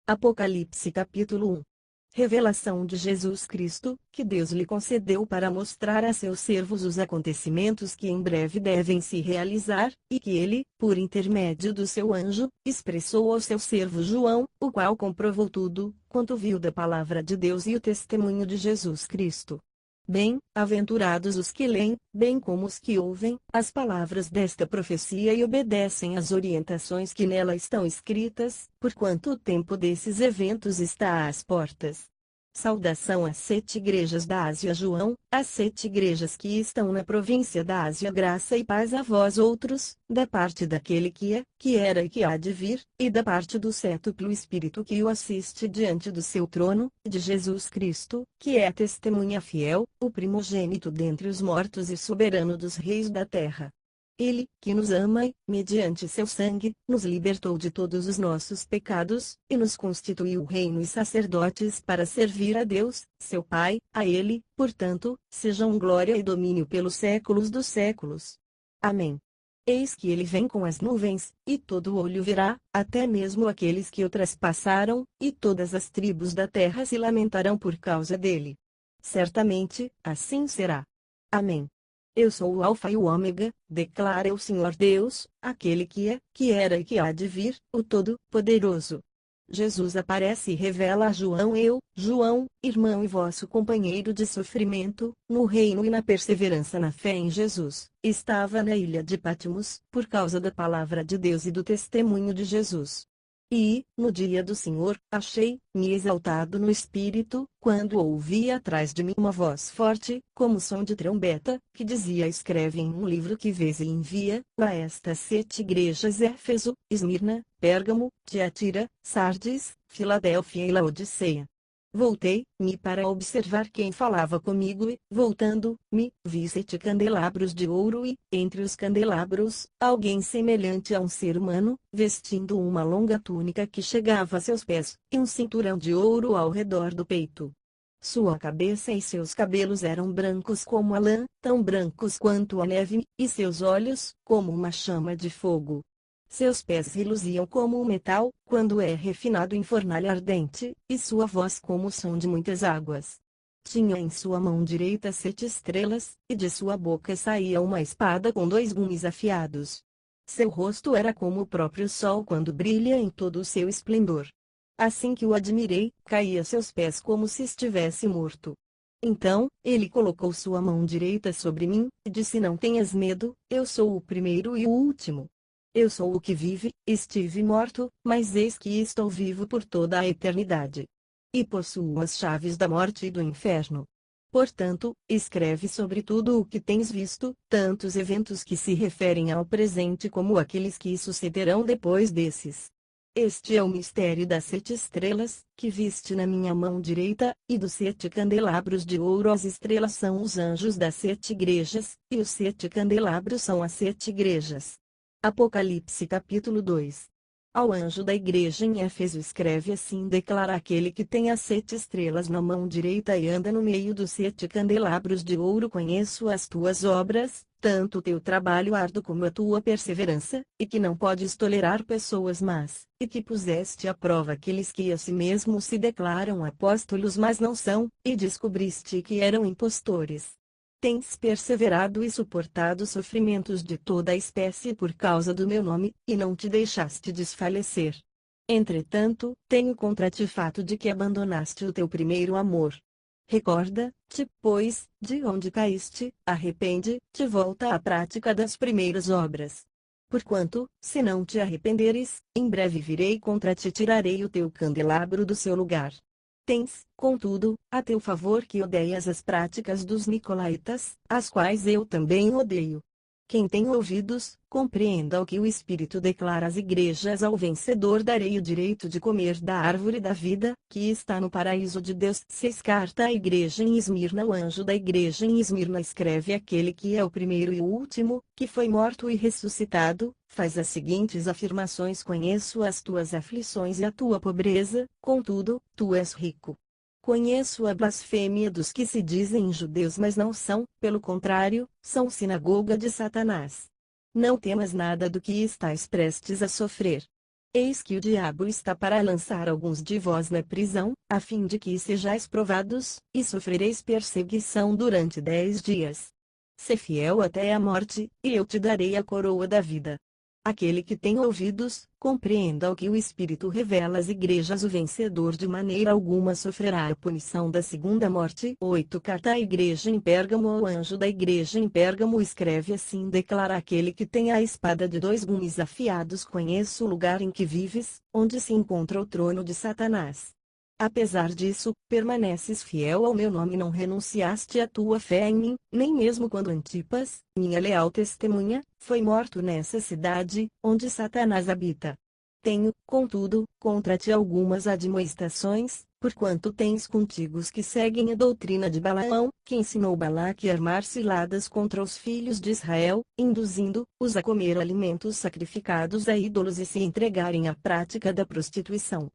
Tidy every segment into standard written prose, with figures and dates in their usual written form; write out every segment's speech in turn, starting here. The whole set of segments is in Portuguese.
Apocalipse capítulo 1. Revelação de Jesus Cristo, que Deus lhe concedeu para mostrar a seus servos os acontecimentos que em breve devem se realizar, e que ele, por intermédio do seu anjo, expressou ao seu servo João, o qual comprovou tudo, quanto viu da palavra de Deus e o testemunho de Jesus Cristo. Bem-aventurados os que leem, bem como os que ouvem, as palavras desta profecia e obedecem às orientações que nela estão escritas, porquanto o tempo desses eventos está às portas. Saudação às 7 igrejas da Ásia. João, às 7 igrejas que estão na província da Ásia. Graça e paz a vós outros, da parte daquele que é, que era e que há de vir, e da parte do cétuplo Espírito que o assiste diante do seu trono, de Jesus Cristo, que é testemunha fiel, o primogênito dentre os mortos e soberano dos reis da terra. Ele, que nos ama e, mediante seu sangue, nos libertou de todos os nossos pecados, e nos constituiu reino e sacerdotes para servir a Deus, seu Pai. A ele, portanto, sejam glória e domínio pelos séculos dos séculos. Amém. Eis que ele vem com as nuvens, e todo olho verá, até mesmo aqueles que o traspassaram, e todas as tribos da terra se lamentarão por causa dele. Certamente, assim será. Amém. Eu sou o Alfa e o Ômega, declara o Senhor Deus, aquele que é, que era e que há de vir, o Todo-Poderoso. Jesus aparece e revela a João: eu, João, irmão e vosso companheiro de sofrimento, no reino e na perseverança na fé em Jesus, estava na ilha de Patmos, por causa da palavra de Deus e do testemunho de Jesus. E, no dia do Senhor, achei-me exaltado no Espírito, quando ouvi atrás de mim uma voz forte, como som de trombeta, que dizia: escreve em um livro que vês e envia a estas 7 igrejas: Éfeso, Esmirna, Pérgamo, Tiatira, Sardes, Filadélfia e Laodiceia. Voltei-me para observar quem falava comigo e, voltando-me, vi 7 candelabros de ouro e, entre os candelabros, alguém semelhante a um ser humano, vestindo uma longa túnica que chegava a seus pés, e um cinturão de ouro ao redor do peito. Sua cabeça e seus cabelos eram brancos como a lã, tão brancos quanto a neve, e seus olhos, como uma chama de fogo. Seus pés reluziam como o metal, quando é refinado em fornalha ardente, e sua voz como o som de muitas águas. Tinha em sua mão direita 7 estrelas, e de sua boca saía uma espada com 2 gumes afiados. Seu rosto era como o próprio sol quando brilha em todo o seu esplendor. Assim que o admirei, caí a seus pés como se estivesse morto. Então, ele colocou sua mão direita sobre mim, e disse: não tenhas medo, eu sou o primeiro e o último. Eu sou o que vive, estive morto, mas eis que estou vivo por toda a eternidade. E possuo as chaves da morte e do inferno. Portanto, escreve sobre tudo o que tens visto, tanto os eventos que se referem ao presente como aqueles que sucederão depois desses. Este é o mistério das 7 estrelas, que viste na minha mão direita, e dos 7 candelabros de ouro. As estrelas são os anjos das 7 igrejas, e os 7 candelabros são as 7 igrejas. Apocalipse capítulo 2. Ao anjo da igreja em Éfeso escreve assim: declara aquele que tem as 7 estrelas na mão direita e anda no meio dos 7 candelabros de ouro: conheço as tuas obras, tanto o teu trabalho árduo como a tua perseverança, e que não podes tolerar pessoas más, e que puseste à prova aqueles que a si mesmos se declaram apóstolos mas não são, e descobriste que eram impostores. Tens perseverado e suportado sofrimentos de toda a espécie por causa do meu nome, e não te deixaste desfalecer. Entretanto, tenho contra ti fato de que abandonaste o teu primeiro amor. Recorda-te, pois, de onde caíste, arrepende-te e volta à prática das primeiras obras. Porquanto, se não te arrependeres, em breve virei contra ti e tirarei o teu candelabro do seu lugar. Tens, contudo, a teu favor que odeias as práticas dos nicolaítas, as quais eu também odeio. Quem tem ouvidos, compreenda o que o Espírito declara às igrejas: ao vencedor darei o direito de comer da árvore da vida, que está no paraíso de Deus. 6. Carta à igreja em Esmirna. O anjo da igreja em Esmirna escreve: aquele que é o primeiro e o último, que foi morto e ressuscitado, faz as seguintes afirmações: conheço as tuas aflições e a tua pobreza, contudo, tu és rico. Conheço a blasfêmia dos que se dizem judeus mas não são, pelo contrário, são sinagoga de Satanás. Não temas nada do que estás prestes a sofrer. Eis que o diabo está para lançar alguns de vós na prisão, a fim de que sejais provados, e sofrereis perseguição durante 10 dias. Sê fiel até a morte, e eu te darei a coroa da vida. Aquele que tem ouvidos, compreenda o que o Espírito revela às igrejas. O vencedor de maneira alguma sofrerá a punição da segunda morte. 8. Carta à igreja em Pérgamo. Ao anjo da igreja em Pérgamo escreve assim: declara aquele que tem a espada de 2 gumes afiados: conheço o lugar em que vives, onde se encontra o trono de Satanás. Apesar disso, permaneces fiel ao meu nome e não renunciaste à tua fé em mim, nem mesmo quando Antipas, minha leal testemunha, foi morto nessa cidade, onde Satanás habita. Tenho, contudo, contra ti algumas admoestações, porquanto tens contigo os que seguem a doutrina de Balaão, que ensinou Balaque a armar ciladas contra os filhos de Israel, induzindo-os a comer alimentos sacrificados a ídolos e se entregarem à prática da prostituição.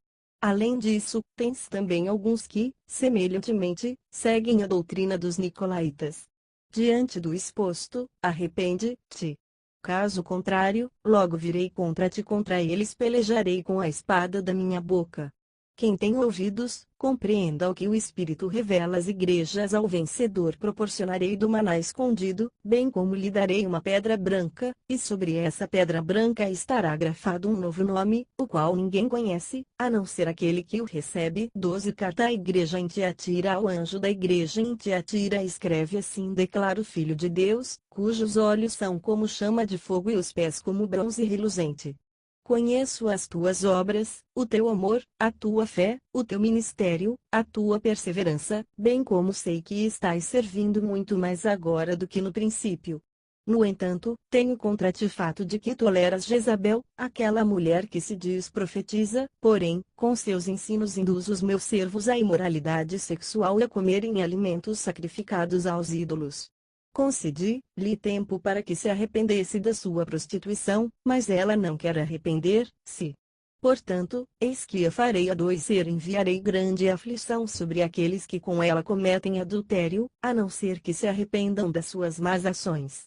Além disso, tens também alguns que, semelhantemente, seguem a doutrina dos nicolaítas. Diante do exposto, arrepende-te. Caso contrário, logo virei contra ti, contra eles pelejarei com a espada da minha boca. Quem tem ouvidos, compreenda o que o Espírito revela às igrejas. Ao vencedor proporcionarei do maná escondido, bem como lhe darei uma pedra branca, e sobre essa pedra branca estará grafado um novo nome, o qual ninguém conhece, a não ser aquele que o recebe. 12. Carta à igreja em Tiatira. Ao anjo da igreja em Tiatira escreve assim: declara o Filho de Deus, cujos olhos são como chama de fogo e os pés como bronze reluzente. Conheço as tuas obras, o teu amor, a tua fé, o teu ministério, a tua perseverança, bem como sei que estás servindo muito mais agora do que no princípio. No entanto, tenho contra ti o fato de que toleras Jezabel, aquela mulher que se diz profetiza, porém, com seus ensinos induz os meus servos à imoralidade sexual e a comerem alimentos sacrificados aos ídolos. Concedi-lhe tempo para que se arrependesse da sua prostituição, mas ela não quer arrepender-se. Portanto, eis que a farei adoecer e enviarei grande aflição sobre aqueles que com ela cometem adultério, a não ser que se arrependam das suas más ações.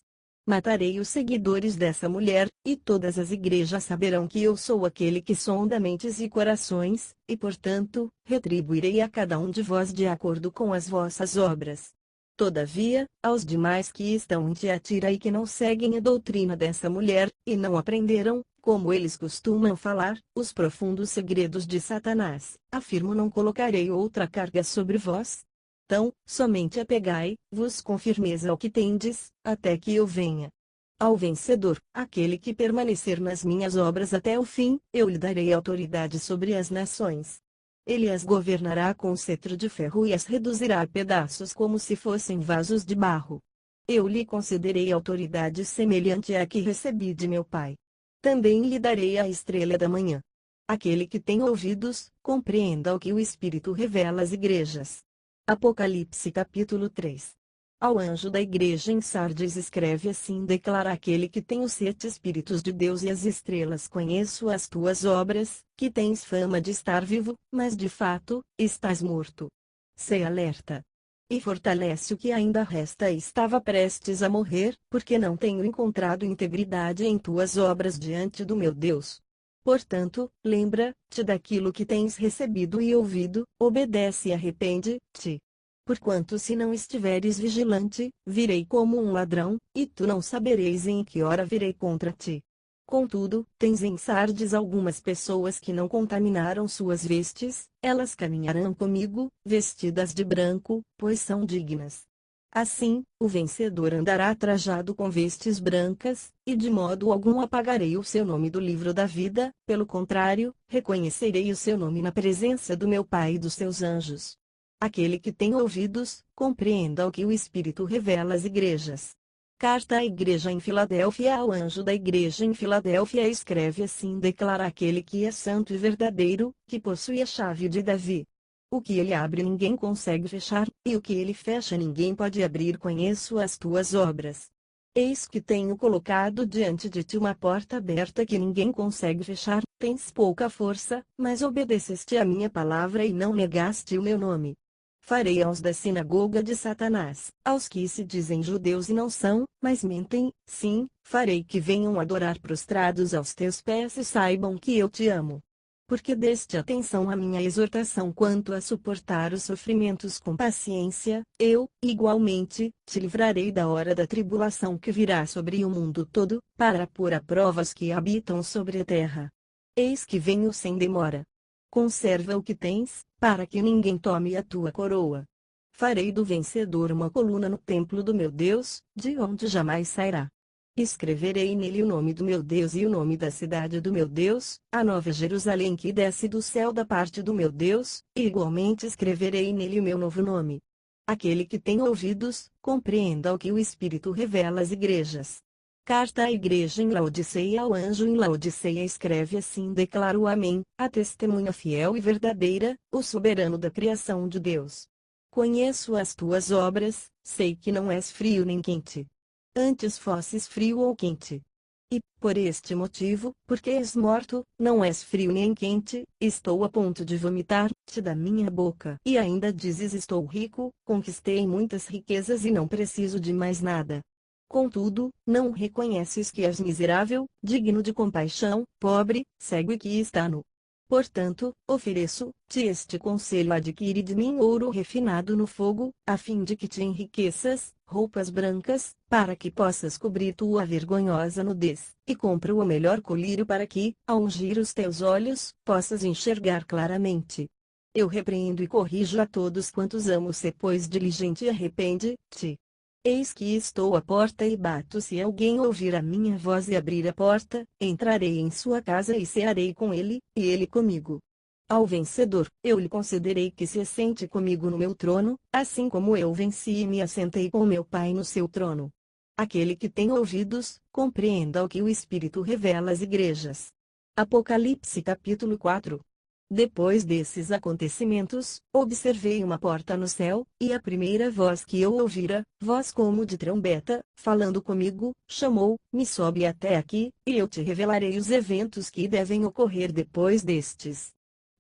Matarei os seguidores dessa mulher, e todas as igrejas saberão que eu sou aquele que sonda mentes e corações, e portanto, retribuirei a cada um de vós de acordo com as vossas obras. Todavia, aos demais que estão em Tiatira e que não seguem a doutrina dessa mulher, e não aprenderam, como eles costumam falar, os profundos segredos de Satanás, afirmo: não colocarei outra carga sobre vós. Então, somente apegai-vos com firmeza ao que tendes, até que eu venha. Ao vencedor, aquele que permanecer nas minhas obras até o fim, eu lhe darei autoridade sobre as nações. Ele as governará com cetro de ferro e as reduzirá a pedaços como se fossem vasos de barro. Eu lhe concederei autoridade semelhante à que recebi de meu Pai. Também lhe darei a estrela da manhã. Aquele que tem ouvidos, compreenda o que o Espírito revela às igrejas. Apocalipse capítulo 3. Ao anjo da igreja em Sardes escreve assim: declara aquele que tem os 7 Espíritos de Deus e as estrelas: conheço as tuas obras, que tens fama de estar vivo, mas de fato, estás morto. Sei alerta. E fortalece o que ainda resta e estava prestes a morrer, porque não tenho encontrado integridade em tuas obras diante do meu Deus. Portanto, lembra-te daquilo que tens recebido e ouvido, obedece e arrepende-te. Porquanto se não estiveres vigilante, virei como um ladrão, e tu não sabereis em que hora virei contra ti. Contudo, tens em Sardes algumas pessoas que não contaminaram suas vestes, elas caminharão comigo, vestidas de branco, pois são dignas. Assim, o vencedor andará trajado com vestes brancas, e de modo algum apagarei o seu nome do livro da vida, pelo contrário, reconhecerei o seu nome na presença do meu Pai e dos seus anjos. Aquele que tem ouvidos, compreenda o que o Espírito revela às igrejas. Carta à igreja em Filadélfia. Ao anjo da igreja em Filadélfia escreve assim: declara aquele que é santo e verdadeiro, que possui a chave de Davi. O que ele abre ninguém consegue fechar, e o que ele fecha ninguém pode abrir. Conheço as tuas obras. Eis que tenho colocado diante de ti uma porta aberta que ninguém consegue fechar. Tens pouca força, mas obedeceste à minha palavra e não negaste o meu nome. Farei aos da sinagoga de Satanás, aos que se dizem judeus e não são, mas mentem, sim, farei que venham adorar prostrados aos teus pés e saibam que eu te amo. Porque deste atenção à minha exortação quanto a suportar os sofrimentos com paciência, eu, igualmente, te livrarei da hora da tribulação que virá sobre o mundo todo, para pôr a prova os que habitam sobre a terra. Eis que venho sem demora. Conserva o que tens, para que ninguém tome a tua coroa. Farei do vencedor uma coluna no templo do meu Deus, de onde jamais sairá. Escreverei nele o nome do meu Deus e o nome da cidade do meu Deus, a nova Jerusalém que desce do céu da parte do meu Deus, e igualmente escreverei nele o meu novo nome. Aquele que tem ouvidos, compreenda o que o Espírito revela às igrejas. Carta à igreja em Laodiceia. Ao anjo em Laodiceia escreve assim: declara o Amém, a testemunha fiel e verdadeira, o soberano da criação de Deus. Conheço as tuas obras, sei que não és frio nem quente. Antes fosses frio ou quente. E, por este motivo, porque és morto, não és frio nem quente, estou a ponto de vomitar-te da minha boca. E ainda dizes: estou rico, conquistei muitas riquezas e não preciso de mais nada. Contudo, não reconheces que és miserável, digno de compaixão, pobre, cego e que está nu. Portanto, ofereço-te este conselho: adquire de mim ouro refinado no fogo, a fim de que te enriqueças, roupas brancas, para que possas cobrir tua vergonhosa nudez, e compra o melhor colírio para que, ao ungir os teus olhos, possas enxergar claramente. Eu repreendo e corrijo a todos quantos amo. Ser, pois, diligente e arrepende-te. Eis que estou à porta e bato. Se alguém ouvir a minha voz e abrir a porta, entrarei em sua casa e cearei com ele, e ele comigo. Ao vencedor, eu lhe concederei que se assente comigo no meu trono, assim como eu venci e me assentei com meu Pai no seu trono. Aquele que tem ouvidos, compreenda o que o Espírito revela às igrejas. Apocalipse capítulo 4. Depois desses acontecimentos, observei uma porta no céu, e a primeira voz que eu ouvira, voz como de trombeta, falando comigo, chamou-me: sobe até aqui, e eu te revelarei os eventos que devem ocorrer depois destes.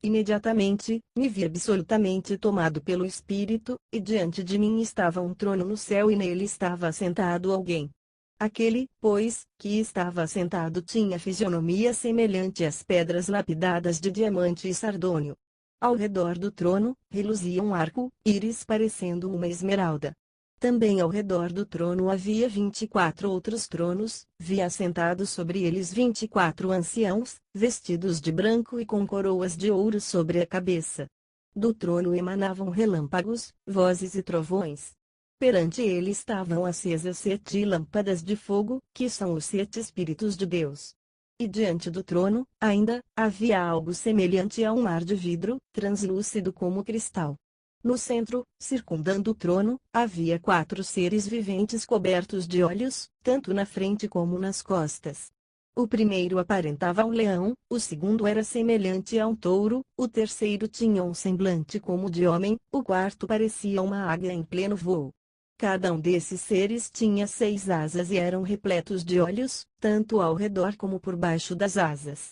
Imediatamente, me vi absolutamente tomado pelo Espírito, e diante de mim estava um trono no céu e nele estava assentado alguém. Aquele, pois, que estava assentado tinha fisionomia semelhante às pedras lapidadas de diamante e sardônio. Ao redor do trono, reluzia um arco-íris parecendo uma esmeralda. Também ao redor do trono havia 24 outros tronos, vi assentados sobre eles 24 anciãos, vestidos de branco e com coroas de ouro sobre a cabeça. Do trono emanavam relâmpagos, vozes e trovões. Perante ele estavam acesas 7 lâmpadas de fogo, que são os 7 Espíritos de Deus. E diante do trono, ainda, havia algo semelhante a um mar de vidro, translúcido como cristal. No centro, circundando o trono, havia 4 seres viventes cobertos de olhos, tanto na frente como nas costas. O primeiro aparentava um leão, o segundo era semelhante a um touro, o terceiro tinha um semblante como de homem, o quarto parecia uma águia em pleno voo. Cada um desses seres tinha 6 asas e eram repletos de olhos, tanto ao redor como por baixo das asas.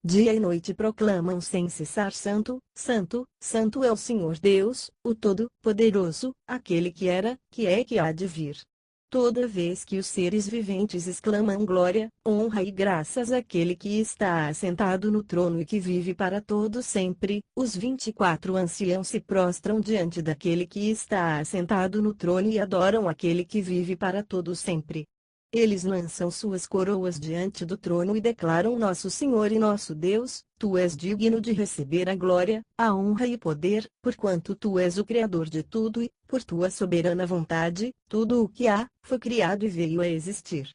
Dia e noite proclamam sem cessar: Santo, Santo, Santo é o Senhor Deus, o Todo-Poderoso, aquele que era, que é e que há de vir. Toda vez que os seres viventes exclamam glória, honra e graças àquele que está assentado no trono e que vive para todo sempre, os 24 anciãos se prostram diante daquele que está assentado no trono e adoram aquele que vive para todo sempre. Eles lançam suas coroas diante do trono e declaram: Nosso Senhor e nosso Deus, tu és digno de receber a glória, a honra e poder, porquanto tu és o Criador de tudo e, por tua soberana vontade, tudo o que há, foi criado e veio a existir.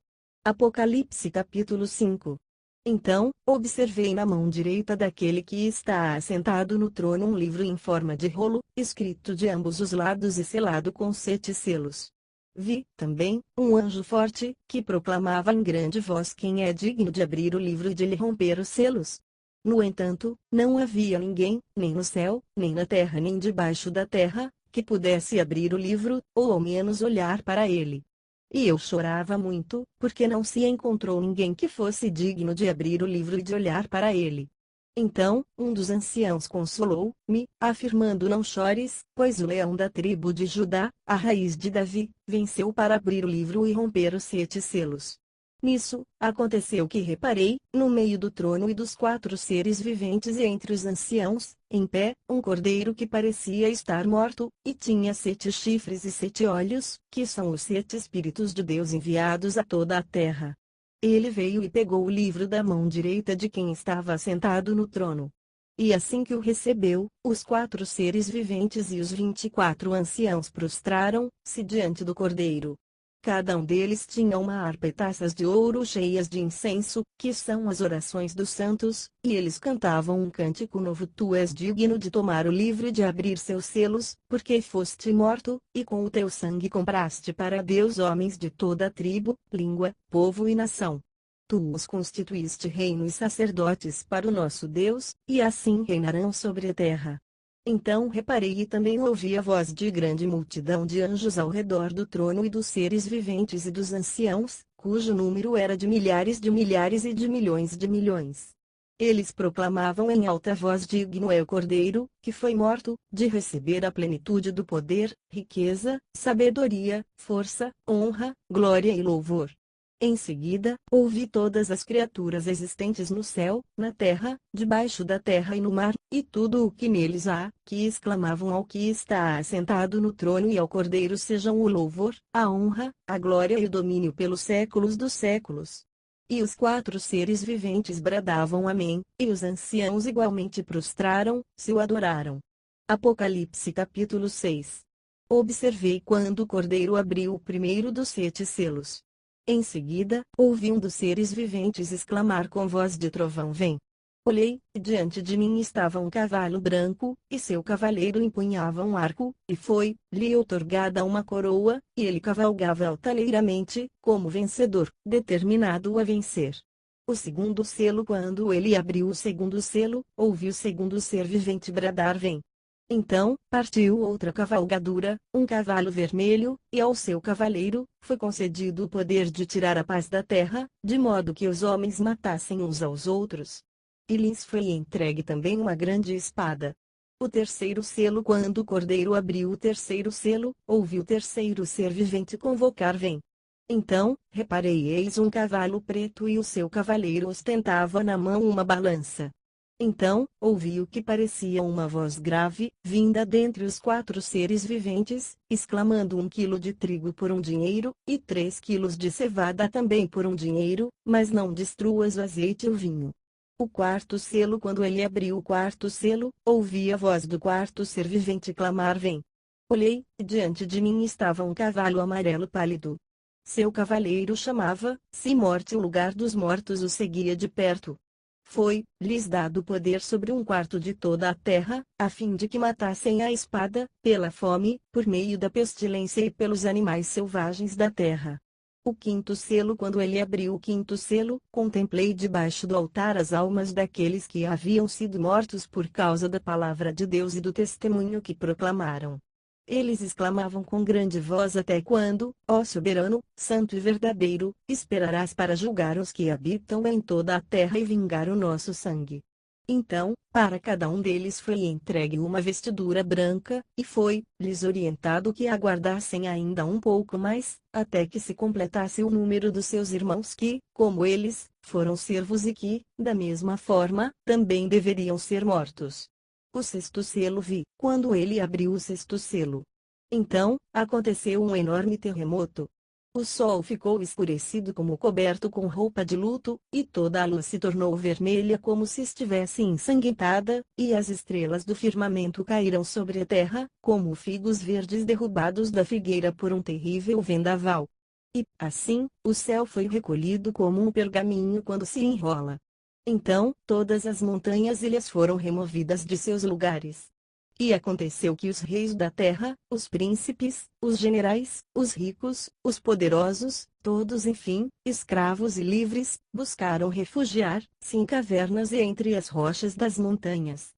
Apocalipse capítulo 5. Então, observei na mão direita daquele que está assentado no trono um livro em forma de rolo, escrito de ambos os lados e selado com 7 selos. Vi, também, um anjo forte, que proclamava em grande voz: quem é digno de abrir o livro e de lhe romper os selos? No entanto, não havia ninguém, nem no céu, nem na terra nem debaixo da terra, que pudesse abrir o livro, ou ao menos olhar para ele. E eu chorava muito, porque não se encontrou ninguém que fosse digno de abrir o livro e de olhar para ele. Então, um dos anciãos consolou-me, afirmando: não chores, pois o leão da tribo de Judá, a raiz de Davi, venceu para abrir o livro e romper os 7 selos. Nisso, aconteceu que reparei, no meio do trono e dos 4 seres viventes e entre os anciãos, em pé, um cordeiro que parecia estar morto, e tinha 7 chifres e 7 olhos, que são os 7 Espíritos de Deus enviados a toda a terra. Ele veio e pegou o livro da mão direita de quem estava assentado no trono. E assim que o recebeu, os 4 seres viventes e os 24 anciãos prostraram-se diante do cordeiro. Cada um deles tinha uma harpa e taças de ouro cheias de incenso, que são as orações dos santos, e eles cantavam um cântico novo: tu és digno de tomar o livro e de abrir seus selos, porque foste morto, e com o teu sangue compraste para Deus homens de toda tribo, língua, povo e nação. Tu os constituíste reino e sacerdotes para o nosso Deus, e assim reinarão sobre a terra. Então reparei e também ouvi a voz de grande multidão de anjos ao redor do trono e dos seres viventes e dos anciãos, cujo número era de milhares e de milhões de milhões. Eles proclamavam em alta voz: digno é o Cordeiro, que foi morto, de receber a plenitude do poder, riqueza, sabedoria, força, honra, glória e louvor. Em seguida, ouvi todas as criaturas existentes no céu, na terra, debaixo da terra e no mar, e tudo o que neles há, que exclamavam ao que está assentado no trono e ao Cordeiro: sejam o louvor, a honra, a glória e o domínio pelos séculos dos séculos. E os 4 seres viventes bradavam amém, e os anciãos igualmente prostraram-se e o adoraram. Apocalipse capítulo 6. Observei quando o Cordeiro abriu o primeiro dos 7 selos. Em seguida, ouvi um dos seres viventes exclamar com voz de trovão: vem! Olhei, e diante de mim estava um cavalo branco, e seu cavaleiro empunhava um arco, e foi-lhe outorgada uma coroa, e ele cavalgava altaneiramente, como vencedor, determinado a vencer. O segundo selo Quando ele abriu o segundo selo, ouvi o segundo ser vivente bradar: vem! Então, partiu outra cavalgadura, um cavalo vermelho, e ao seu cavaleiro, foi concedido o poder de tirar a paz da terra, de modo que os homens matassem uns aos outros. E lhes foi entregue também uma grande espada. O terceiro selo Quando o Cordeiro abriu o terceiro selo, ouvi o terceiro ser vivente convocar: vem! Então, reparei, eis um cavalo preto e o seu cavaleiro ostentava na mão uma balança. Então, ouvi o que parecia uma voz grave, vinda dentre os 4 seres viventes, exclamando: 1 quilo de trigo por 1 dinheiro, e 3 quilos de cevada também por 1 dinheiro, mas não destruas o azeite e o vinho. O quarto selo Quando ele abriu o quarto selo, ouvi a voz do quarto ser vivente clamar: vem! Olhei, e diante de mim estava um cavalo amarelo pálido. Seu cavaleiro chamava-se Morte, o lugar dos mortos o seguia de perto. Foi-lhes dado poder sobre 1/4 de toda a terra, a fim de que matassem à espada, pela fome, por meio da pestilência e pelos animais selvagens da terra. O quinto selo Quando ele abriu o quinto selo, contemplei debaixo do altar as almas daqueles que haviam sido mortos por causa da palavra de Deus e do testemunho que proclamaram. Eles exclamavam com grande voz: até quando, ó soberano, santo e verdadeiro, esperarás para julgar os que habitam em toda a terra e vingar o nosso sangue? Então, para cada um deles foi entregue uma vestidura branca, e foi-lhes orientado que aguardassem ainda um pouco mais, até que se completasse o número dos seus irmãos que, como eles, foram servos e que, da mesma forma, também deveriam ser mortos. O sexto selo vi, quando ele abriu o sexto selo. Então, aconteceu um enorme terremoto. O sol ficou escurecido como coberto com roupa de luto, e toda a luz se tornou vermelha como se estivesse ensanguentada, e as estrelas do firmamento caíram sobre a terra, como figos verdes derrubados da figueira por um terrível vendaval. E, assim, o céu foi recolhido como um pergaminho quando se enrola. Então, todas as montanhas e ilhas foram removidas de seus lugares. E aconteceu que os reis da terra, os príncipes, os generais, os ricos, os poderosos, todos enfim, escravos e livres, buscaram refugiar-se em cavernas e entre as rochas das montanhas.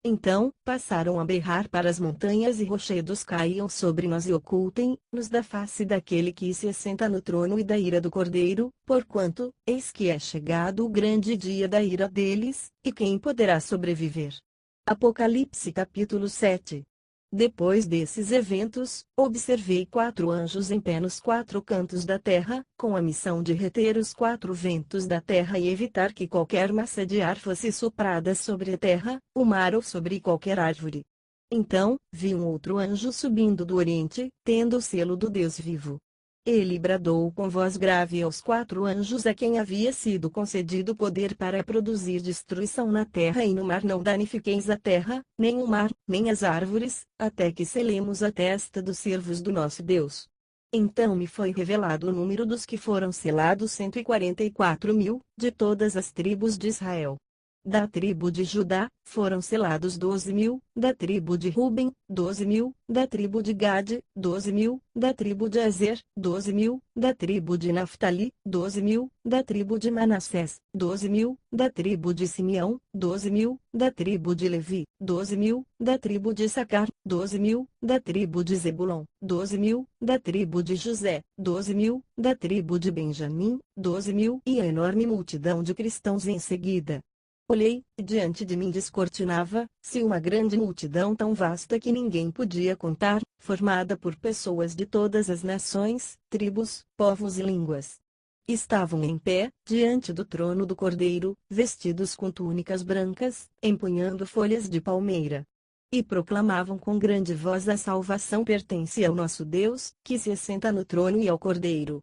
Então, passaram a berrar para as montanhas e rochedos caiam sobre nós e ocultem-nos da face daquele que se assenta no trono e da ira do Cordeiro, porquanto, eis que é chegado o grande dia da ira deles, e quem poderá sobreviver? Apocalipse capítulo 7. Depois desses eventos, observei 4 anjos em pé nos 4 cantos da terra, com a missão de reter os 4 ventos da terra e evitar que qualquer massa de ar fosse soprada sobre a terra, o mar ou sobre qualquer árvore. Então, vi um outro anjo subindo do Oriente, tendo o selo do Deus vivo. Ele bradou com voz grave aos 4 anjos a quem havia sido concedido poder para produzir destruição na terra e no mar: não danifiqueis a terra, nem o mar, nem as árvores, até que selemos a testa dos servos do nosso Deus. Então me foi revelado o número dos que foram selados: 144.000, de todas as tribos de Israel. Da tribo de Judá, foram selados 12.000, da tribo de Ruben, 12.000, da tribo de Gade, 12.000, da tribo de Azer, 12.000, da tribo de Naftali, 12.000, da tribo de Manassés, 12.000, da tribo de Simeão, 12.000, da tribo de Levi, 12.000, da tribo de Issacar, 12.000, da tribo de Zebulon, 12.000, da tribo de José, 12.000, da tribo de Benjamim, 12.000, e a enorme multidão de cristãos em seguida. Olhei, e diante de mim descortinava-se uma grande multidão tão vasta que ninguém podia contar, formada por pessoas de todas as nações, tribos, povos e línguas. Estavam em pé, diante do trono do Cordeiro, vestidos com túnicas brancas, empunhando folhas de palmeira. E proclamavam com grande voz: a salvação pertence ao nosso Deus, que se assenta no trono, e ao Cordeiro.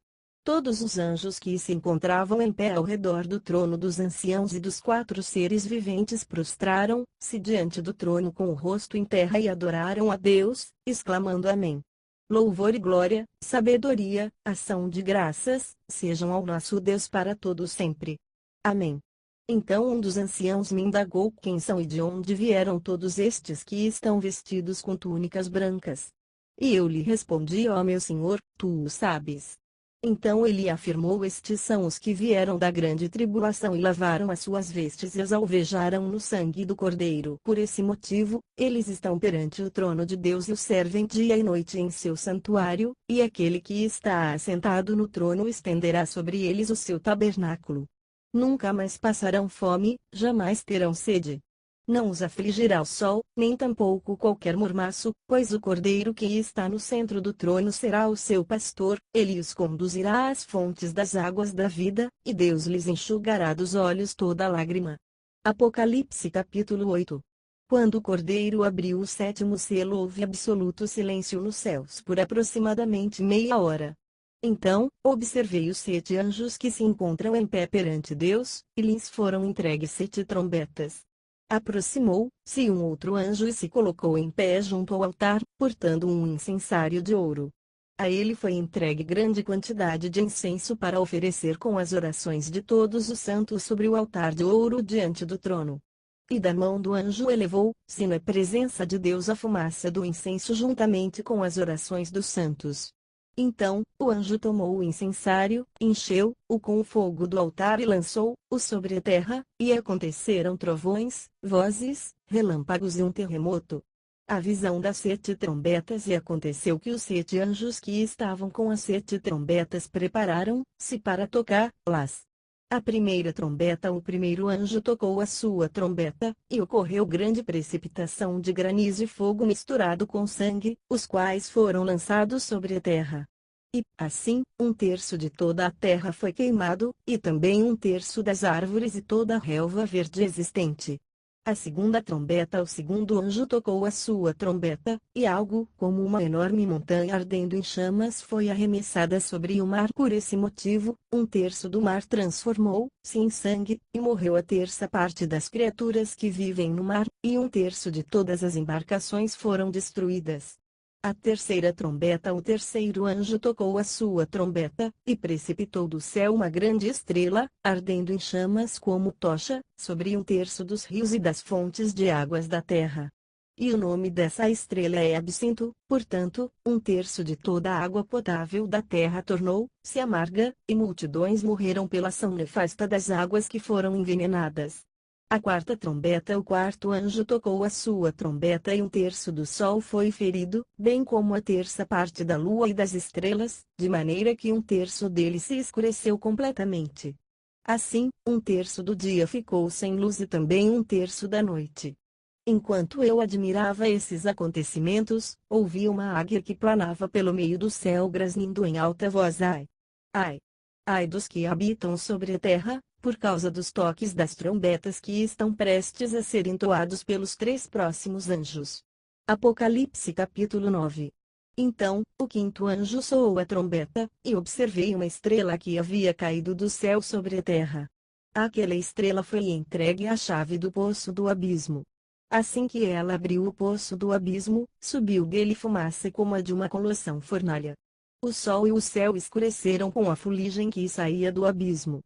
Todos os anjos que se encontravam em pé ao redor do trono dos anciãos e dos 4 seres viventes prostraram-se diante do trono com o rosto em terra e adoraram a Deus, exclamando: Amém. Louvor e glória, sabedoria, ação de graças, sejam ao nosso Deus para todo sempre. Amém. Então um dos anciãos me indagou quem são e de onde vieram todos estes que estão vestidos com túnicas brancas. E eu lhe respondi: ó meu Senhor, tu o sabes. Então ele afirmou: estes são os que vieram da grande tribulação e lavaram as suas vestes e as alvejaram no sangue do Cordeiro. Por esse motivo, eles estão perante o trono de Deus e o servem dia e noite em seu santuário, e aquele que está assentado no trono estenderá sobre eles o seu tabernáculo. Nunca mais passarão fome, jamais terão sede. Não os afligirá o sol, nem tampouco qualquer mormaço, pois o Cordeiro que está no centro do trono será o seu pastor, ele os conduzirá às fontes das águas da vida, e Deus lhes enxugará dos olhos toda lágrima. Apocalipse capítulo 8. Quando o Cordeiro abriu o 7º selo, houve absoluto silêncio nos céus por aproximadamente meia hora. Então, observei os 7 anjos que se encontram em pé perante Deus, e lhes foram entregues 7 trombetas. Aproximou-se um outro anjo e se colocou em pé junto ao altar, portando um incensário de ouro. A ele foi entregue grande quantidade de incenso para oferecer com as orações de todos os santos sobre o altar de ouro diante do trono. E da mão do anjo elevou-se na presença de Deus a fumaça do incenso juntamente com as orações dos santos. Então, o anjo tomou o incensário, encheu-o com o fogo do altar e lançou-o sobre a terra, e aconteceram trovões, vozes, relâmpagos e um terremoto. A visão das 7 trombetas. E aconteceu que os 7 anjos que estavam com as 7 trombetas prepararam-se para tocá-las. A primeira trombeta. O primeiro anjo tocou a sua trombeta, e ocorreu grande precipitação de granizo e fogo misturado com sangue, os quais foram lançados sobre a terra. E, assim, 1/3 de toda a terra foi queimado, e também 1/3 das árvores e toda a relva verde existente. A segunda trombeta. O segundo anjo tocou a sua trombeta, e algo como uma enorme montanha ardendo em chamas foi arremessada sobre o mar. Por esse motivo, 1/3 do mar transformou-se em sangue, e morreu a terça parte das criaturas que vivem no mar, e 1/3 de todas as embarcações foram destruídas. A terceira trombeta. O terceiro anjo tocou a sua trombeta, e precipitou do céu uma grande estrela, ardendo em chamas como tocha, sobre 1/3 dos rios e das fontes de águas da terra. E o nome dessa estrela é Absinto, portanto, 1/3 de toda a água potável da terra tornou-se amarga, e multidões morreram pela ação nefasta das águas que foram envenenadas. A quarta trombeta, o quarto anjo tocou a sua trombeta e um terço do sol foi ferido, bem como a terça parte da lua e das estrelas, de maneira que um terço deles se escureceu completamente. Assim, um terço do dia ficou sem luz e também um terço da noite. Enquanto eu admirava esses acontecimentos, ouvi uma águia que planava pelo meio do céu grasnindo em alta voz: ai! Ai! Ai dos que habitam sobre a terra, por causa dos toques das trombetas que estão prestes a ser entoados pelos três próximos anjos. Apocalipse capítulo 9. Então, o quinto anjo soou a trombeta, e observei uma estrela que havia caído do céu sobre a terra. Aquela estrela foi entregue à chave do poço do abismo. Assim que ela abriu o poço do abismo, subiu dele fumaça como a de uma colossão fornalha. O sol e o céu escureceram com a fuligem que saía do abismo.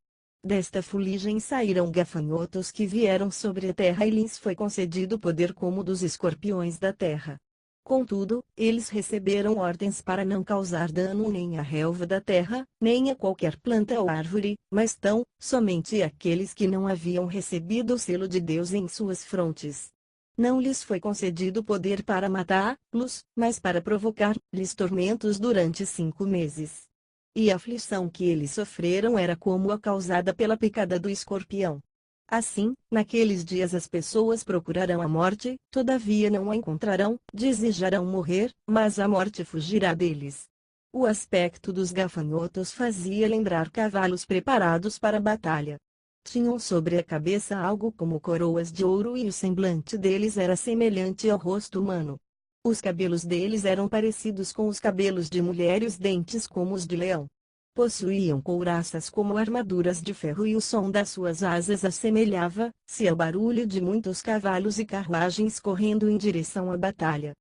Desta fuligem saíram gafanhotos que vieram sobre a terra e lhes foi concedido poder como dos escorpiões da terra. Contudo, eles receberam ordens para não causar dano nem à relva da terra, nem a qualquer planta ou árvore, mas tão somente aqueles que não haviam recebido o selo de Deus em suas frontes. Não lhes foi concedido poder para matá-los, mas para provocar-lhes tormentos durante 5 meses. E a aflição que eles sofreram era como a causada pela picada do escorpião. Assim, naqueles dias as pessoas procurarão a morte, todavia não a encontrarão, desejarão morrer, mas a morte fugirá deles. O aspecto dos gafanhotos fazia lembrar cavalos preparados para a batalha. Tinham sobre a cabeça algo como coroas de ouro e o semblante deles era semelhante ao rosto humano. Os cabelos deles eram parecidos com os cabelos de mulher e os dentes como os de leão. Possuíam couraças como armaduras de ferro e o som das suas asas assemelhava-se ao barulho de muitos cavalos e carruagens correndo em direção à batalha.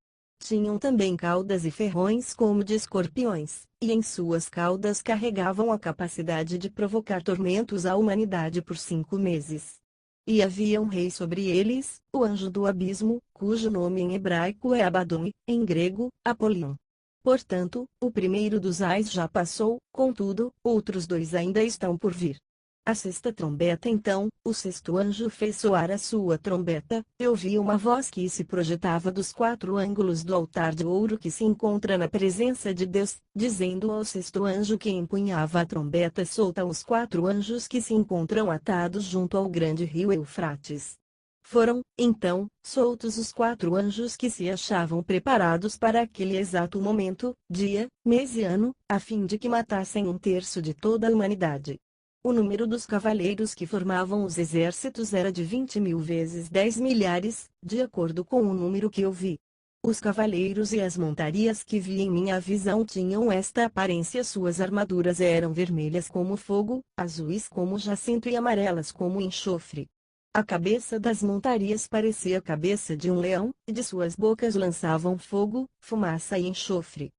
Tinham também caudas e ferrões como de escorpiões, e em suas caudas carregavam a capacidade de provocar tormentos à humanidade por 5 meses. E havia um rei sobre eles, o anjo do abismo, cujo nome em hebraico é Abaddon e, em grego, Apolion. Portanto, o primeiro dos ais já passou, contudo, outros 2 ainda estão por vir. A sexta trombeta. Então, o sexto anjo fez soar a sua trombeta, eu vi uma voz que se projetava dos 4 ângulos do altar de ouro que se encontra na presença de Deus, dizendo ao sexto anjo que empunhava a trombeta: solta os 4 anjos que se encontram atados junto ao grande rio Eufrates. Foram, então, soltos os 4 anjos que se achavam preparados para aquele exato momento, dia, mês e ano, a fim de que matassem um terço de toda a humanidade. O número dos cavaleiros que formavam os exércitos era de 20.000 vezes 10 milhares, de acordo com o número que eu vi. Os cavaleiros e as montarias que vi em minha visão tinham esta aparência: suas armaduras eram vermelhas como fogo, azuis como jacinto e amarelas como enxofre. A cabeça das montarias parecia a cabeça de um leão, e de suas bocas lançavam fogo, fumaça e enxofre.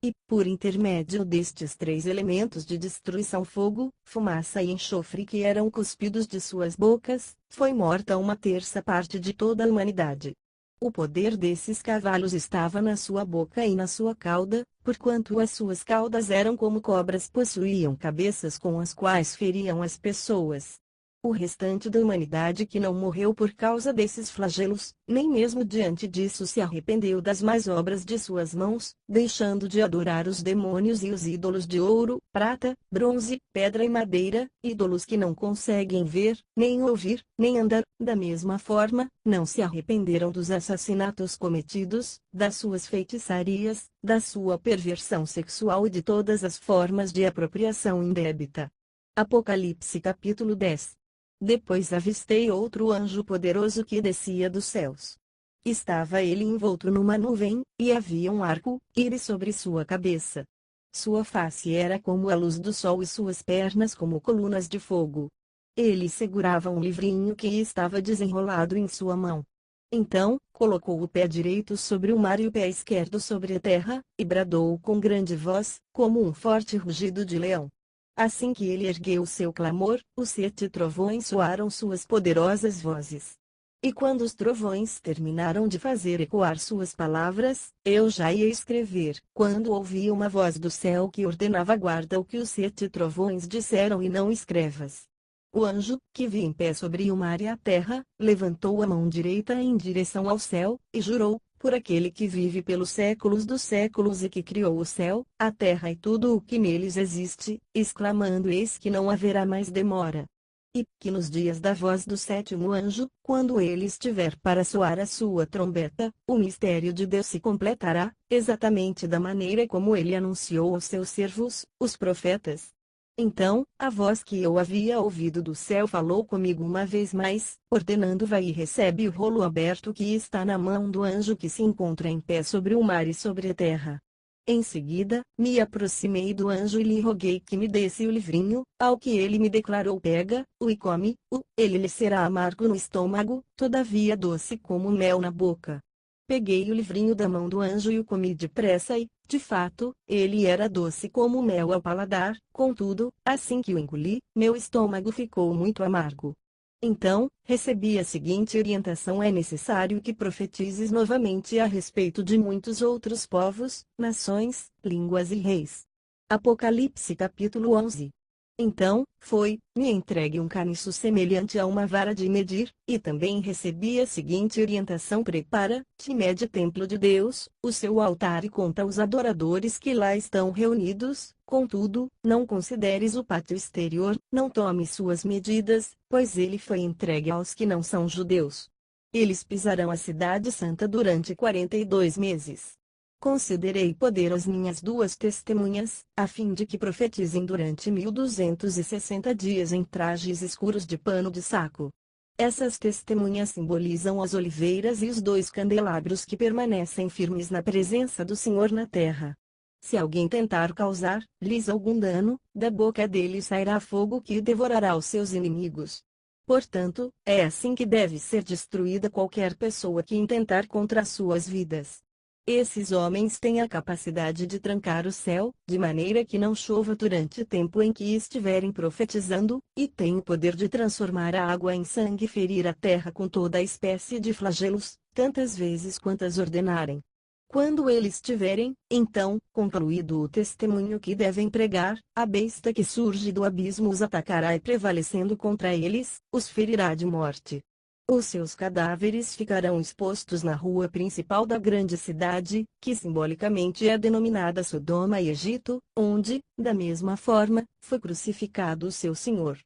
E, por intermédio destes 3 elementos de destruição, fogo, fumaça e enxofre que eram cuspidos de suas bocas, foi morta uma terça parte de toda a humanidade. O poder desses cavalos estava na sua boca e na sua cauda, porquanto as suas caudas eram como cobras, possuíam cabeças com as quais feriam as pessoas. O restante da humanidade que não morreu por causa desses flagelos, nem mesmo diante disso se arrependeu das más obras de suas mãos, deixando de adorar os demônios e os ídolos de ouro, prata, bronze, pedra e madeira, ídolos que não conseguem ver, nem ouvir, nem andar. Da mesma forma, não se arrependeram dos assassinatos cometidos, das suas feitiçarias, da sua perversão sexual e de todas as formas de apropriação indébita. Apocalipse capítulo 10. Depois avistei outro anjo poderoso que descia dos céus. Estava ele envolto numa nuvem, e havia um arco-íris sobre sua cabeça. Sua face era como a luz do sol e suas pernas como colunas de fogo. Ele segurava um livrinho que estava desenrolado em sua mão. Então, colocou o pé direito sobre o mar e o pé esquerdo sobre a terra, e bradou com grande voz, como um forte rugido de leão. Assim que ele ergueu seu clamor, os 7 trovões soaram suas poderosas vozes. E quando os trovões terminaram de fazer ecoar suas palavras, eu já ia escrever, quando ouvi uma voz do céu que ordenava: guarda o que os 7 trovões disseram e não escrevas. O anjo, que vi em pé sobre o mar e a terra, levantou a mão direita em direção ao céu, e jurou, por aquele que vive pelos séculos dos séculos e que criou o céu, a terra e tudo o que neles existe, exclamando: eis que não haverá mais demora. E que nos dias da voz do sétimo anjo, quando ele estiver para soar a sua trombeta, o mistério de Deus se completará, exatamente da maneira como ele anunciou aos seus servos, os profetas. Então, a voz que eu havia ouvido do céu falou comigo uma vez mais, ordenando: vai e recebe o rolo aberto que está na mão do anjo que se encontra em pé sobre o mar e sobre a terra. Em seguida, me aproximei do anjo e lhe roguei que me desse o livrinho, ao que ele me declarou: pega-o e come-o, ele lhe será amargo no estômago, todavia doce como mel na boca. Peguei o livrinho da mão do anjo e o comi depressa e, de fato, ele era doce como mel ao paladar, contudo, assim que o engoli, meu estômago ficou muito amargo. Então, recebi a seguinte orientação: é necessário que profetizes novamente a respeito de muitos outros povos, nações, línguas e reis. Apocalipse capítulo 11. Então, me entregue um caniço semelhante a uma vara de medir, e também recebi a seguinte orientação: prepara-te, mede o templo de Deus, o seu altar, e conta os adoradores que lá estão reunidos, contudo, não consideres o pátio exterior, não tome suas medidas, pois ele foi entregue aos que não são judeus. Eles pisarão a cidade santa durante 42 meses. Considerei poder as minhas duas testemunhas, a fim de que profetizem durante 1260 dias em trajes escuros de pano de saco. Essas testemunhas simbolizam as oliveiras e os dois candelabros que permanecem firmes na presença do Senhor na terra. Se alguém tentar causar-lhes algum dano, da boca dele sairá fogo que devorará os seus inimigos. Portanto, é assim que deve ser destruída qualquer pessoa que intentar contra as suas vidas. Esses homens têm a capacidade de trancar o céu, de maneira que não chova durante o tempo em que estiverem profetizando, e têm o poder de transformar a água em sangue e ferir a terra com toda a espécie de flagelos, tantas vezes quantas ordenarem. Quando eles tiverem, então, concluído o testemunho que devem pregar, a besta que surge do abismo os atacará e, prevalecendo contra eles, os ferirá de morte. Os seus cadáveres ficarão expostos na rua principal da grande cidade, que simbolicamente é denominada Sodoma e Egito, onde, da mesma forma, foi crucificado o seu Senhor.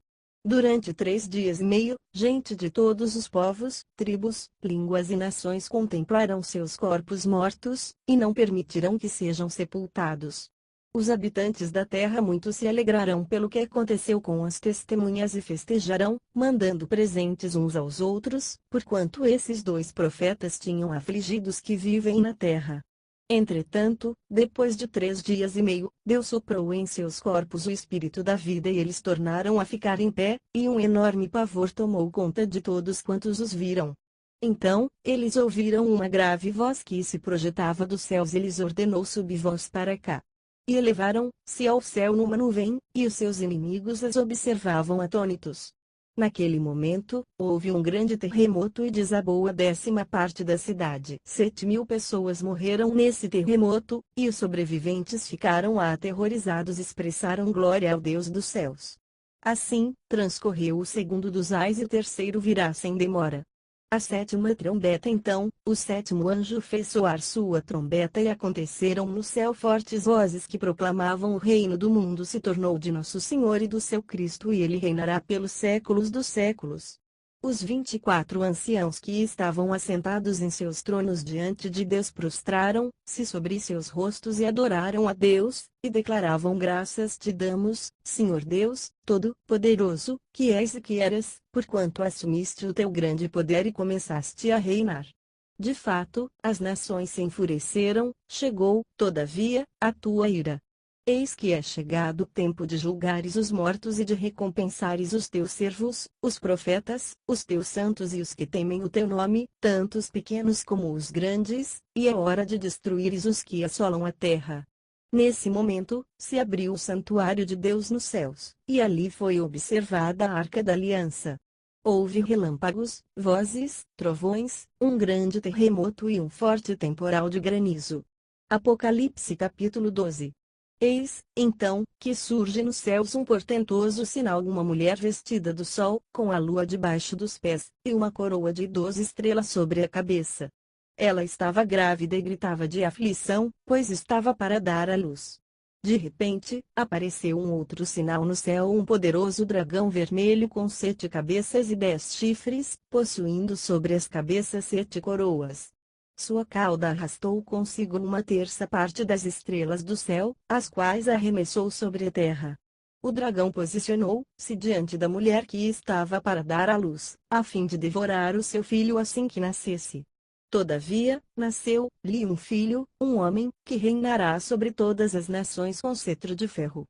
Durante 3 dias e meio, gente de todos os povos, tribos, línguas e nações contemplarão seus corpos mortos, e não permitirão que sejam sepultados. Os habitantes da terra muito se alegrarão pelo que aconteceu com as testemunhas e festejarão, mandando presentes uns aos outros, porquanto esses dois profetas tinham afligido os que vivem na terra. Entretanto, depois de 3 dias e meio, Deus soprou em seus corpos o espírito da vida e eles tornaram a ficar em pé, e um enorme pavor tomou conta de todos quantos os viram. Então, eles ouviram uma grave voz que se projetava dos céus e lhes ordenou: subi vós para cá. E elevaram-se ao céu numa nuvem, e os seus inimigos as observavam atônitos. Naquele momento, houve um grande terremoto e desabou a 10ª parte da cidade. 7.000 pessoas morreram nesse terremoto, e os sobreviventes ficaram aterrorizados e expressaram glória ao Deus dos céus. Assim, transcorreu o segundo dos ais e o terceiro virá sem demora. A 7ª trombeta. Então, o sétimo anjo fez soar sua trombeta e aconteceram no céu fortes vozes que proclamavam: o reino do mundo se tornou de nosso Senhor e do seu Cristo, e ele reinará pelos séculos dos séculos. Os 24 anciãos que estavam assentados em seus tronos diante de Deus prostraram-se sobre seus rostos e adoraram a Deus, e declaravam: graças te damos, Senhor Deus, Todo-Poderoso, que és e que eras, porquanto assumiste o teu grande poder e começaste a reinar. De fato, as nações se enfureceram, chegou, todavia, a tua ira. Eis que é chegado o tempo de julgares os mortos e de recompensares os teus servos, os profetas, os teus santos e os que temem o teu nome, tanto os pequenos como os grandes, e é hora de destruíres os que assolam a terra. Nesse momento, se abriu o santuário de Deus nos céus, e ali foi observada a Arca da Aliança. Houve relâmpagos, vozes, trovões, um grande terremoto e um forte temporal de granizo. Apocalipse capítulo 12. Eis, então, que surge nos céus um portentoso sinal: uma mulher vestida do sol, com a lua debaixo dos pés, e uma coroa de 12 estrelas sobre a cabeça. Ela estava grávida e gritava de aflição, pois estava para dar à luz. De repente, apareceu um outro sinal no céu: um poderoso dragão vermelho com 7 cabeças e 10 chifres, possuindo sobre as cabeças 7 coroas. Sua cauda arrastou consigo 1/3 das estrelas do céu, as quais arremessou sobre a terra. O dragão posicionou-se diante da mulher que estava para dar à luz, a fim de devorar o seu filho assim que nascesse. Todavia, nasceu-lhe um filho, um homem, que reinará sobre todas as nações com cetro de ferro.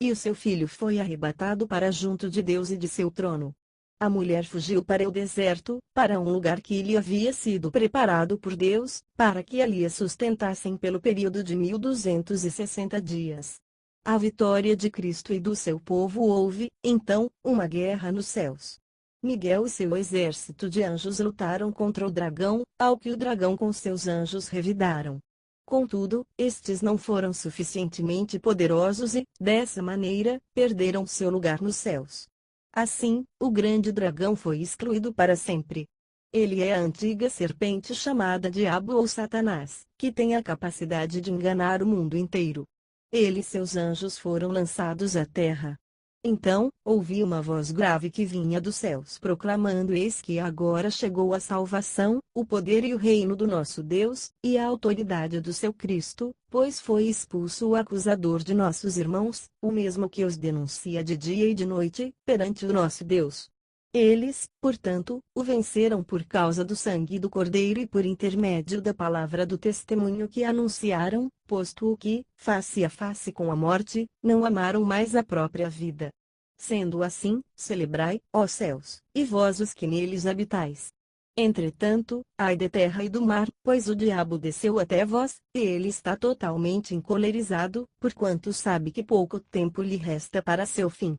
E o seu filho foi arrebatado para junto de Deus e de seu trono. A mulher fugiu para o deserto, para um lugar que lhe havia sido preparado por Deus, para que ali a sustentassem pelo período de 1260 dias. A vitória de Cristo e do seu povo. Houve, então, uma guerra nos céus. Miguel e seu exército de anjos lutaram contra o dragão, ao que o dragão com seus anjos revidaram. Contudo, estes não foram suficientemente poderosos e, dessa maneira, perderam seu lugar nos céus. Assim, o grande dragão foi excluído para sempre. Ele é a antiga serpente chamada Diabo ou Satanás, que tem a capacidade de enganar o mundo inteiro. Ele e seus anjos foram lançados à terra. Então, ouvi uma voz grave que vinha dos céus proclamando: eis que agora chegou a salvação, o poder e o reino do nosso Deus, e a autoridade do seu Cristo, pois foi expulso o acusador de nossos irmãos, o mesmo que os denuncia de dia e de noite, perante o nosso Deus. Eles, portanto, o venceram por causa do sangue do Cordeiro e por intermédio da palavra do testemunho que anunciaram, posto que, face a face com a morte, não amaram mais a própria vida. Sendo assim, celebrai, ó céus, e vós os que neles habitais. Entretanto, ai da terra e do mar, pois o diabo desceu até vós, e ele está totalmente encolerizado, porquanto sabe que pouco tempo lhe resta para seu fim.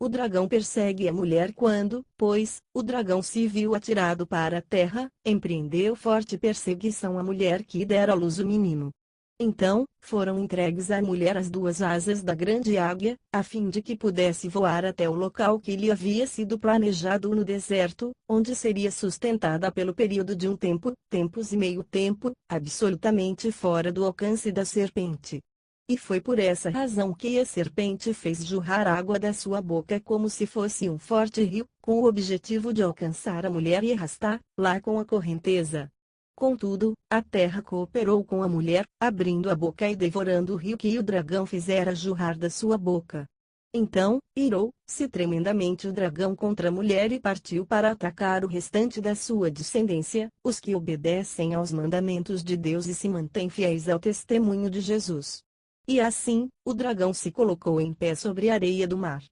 O dragão persegue a mulher quando, pois, o dragão se viu atirado para a terra, empreendeu forte perseguição à mulher que dera à luz o menino. Então, foram entregues à mulher as 2 asas da grande águia, a fim de que pudesse voar até o local que lhe havia sido planejado no deserto, onde seria sustentada pelo período de um tempo, tempos e meio tempo, absolutamente fora do alcance da serpente. E foi por essa razão que a serpente fez jorrar água da sua boca como se fosse um forte rio, com o objetivo de alcançar a mulher e arrastá-la com a correnteza. Contudo, a terra cooperou com a mulher, abrindo a boca e devorando o rio que o dragão fizera jorrar da sua boca. Então, irou-se tremendamente o dragão contra a mulher e partiu para atacar o restante da sua descendência, os que obedecem aos mandamentos de Deus e se mantêm fiéis ao testemunho de Jesus. E assim, o dragão se colocou em pé sobre a areia do mar.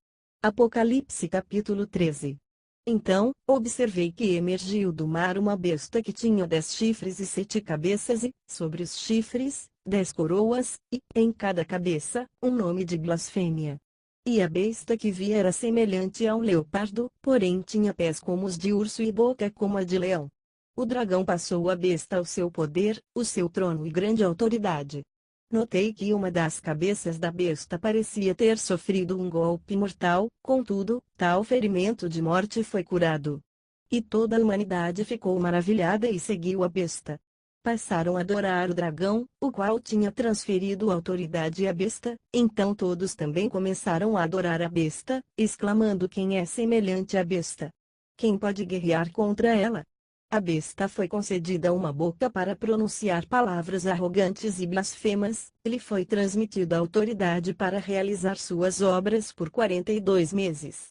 Apocalipse capítulo 13. Então, observei que emergiu do mar uma besta que tinha 10 chifres e 7 cabeças e, sobre os chifres, 10 coroas, e, em cada cabeça, um nome de blasfêmia. E a besta que vi era semelhante a um leopardo, porém tinha pés como os de urso e boca como a de leão. O dragão passou à besta o seu poder, o seu trono e grande autoridade. Notei que uma das cabeças da besta parecia ter sofrido um golpe mortal, contudo, tal ferimento de morte foi curado. E toda a humanidade ficou maravilhada e seguiu a besta. Passaram a adorar o dragão, o qual tinha transferido autoridade à besta, então todos também começaram a adorar a besta, exclamando: quem é semelhante à besta? Quem pode guerrear contra ela? A besta foi concedida uma boca para pronunciar palavras arrogantes e blasfemas, lhe foi transmitida autoridade para realizar suas obras por 42 meses.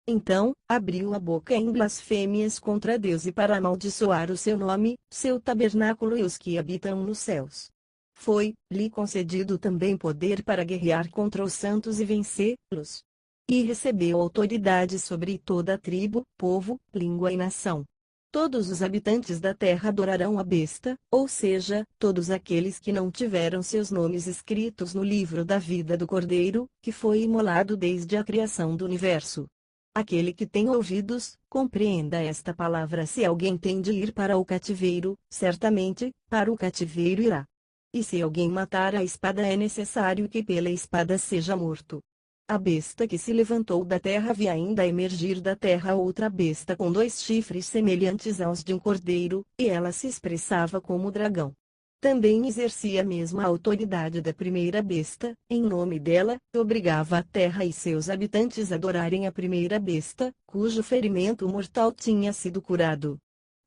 Então, abriu a boca em blasfêmias contra Deus e para amaldiçoar o seu nome, seu tabernáculo e os que habitam nos céus. Foi-lhe concedido também poder para guerrear contra os santos e vencê-los. E recebeu autoridade sobre toda a tribo, povo, língua e nação. Todos os habitantes da terra adorarão a besta, ou seja, todos aqueles que não tiveram seus nomes escritos no livro da vida do Cordeiro, que foi imolado desde a criação do universo. Aquele que tem ouvidos, compreenda esta palavra. Se alguém tem de ir para o cativeiro, certamente, para o cativeiro irá. E se alguém matar a espada é necessário que pela espada seja morto. A besta que se levantou da terra via ainda emergir da terra outra besta com 2 chifres semelhantes aos de um cordeiro, e ela se expressava como dragão. Também exercia a mesma autoridade da primeira besta, em nome dela, obrigava a terra e seus habitantes a adorarem a primeira besta, cujo ferimento mortal tinha sido curado.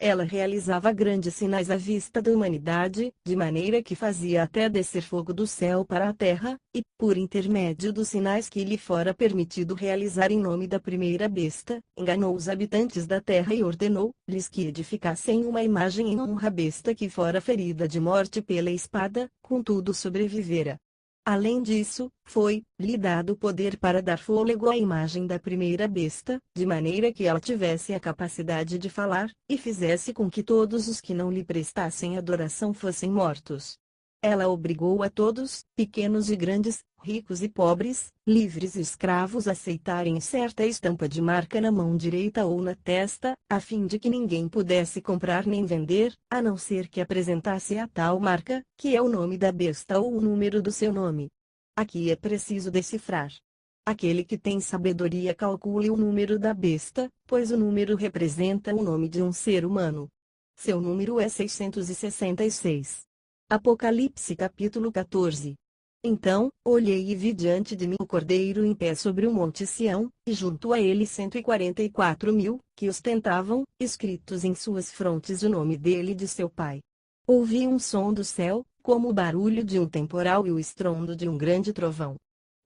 Ela realizava grandes sinais à vista da humanidade, de maneira que fazia até descer fogo do céu para a terra, e, por intermédio dos sinais que lhe fora permitido realizar em nome da primeira besta, enganou os habitantes da terra e ordenou-lhes que edificassem uma imagem em honra à besta que fora ferida de morte pela espada, contudo sobrevivera. Além disso, foi-lhe dado poder para dar fôlego à imagem da primeira besta, de maneira que ela tivesse a capacidade de falar, e fizesse com que todos os que não lhe prestassem adoração fossem mortos. Ela obrigou a todos, pequenos e grandes, ricos e pobres, livres e escravos a aceitarem certa estampa de marca na mão direita ou na testa, a fim de que ninguém pudesse comprar nem vender, a não ser que apresentasse a tal marca, que é o nome da besta ou o número do seu nome. Aqui é preciso decifrar. Aquele que tem sabedoria calcule o número da besta, pois o número representa o nome de um ser humano. Seu número é 666. Apocalipse capítulo 14. Então, olhei e vi diante de mim o Cordeiro em pé sobre o monte Sião, e junto a ele 144.000, que ostentavam, escritos em suas frontes o nome dele e de seu pai. Ouvi um som do céu, como o barulho de um temporal e o estrondo de um grande trovão.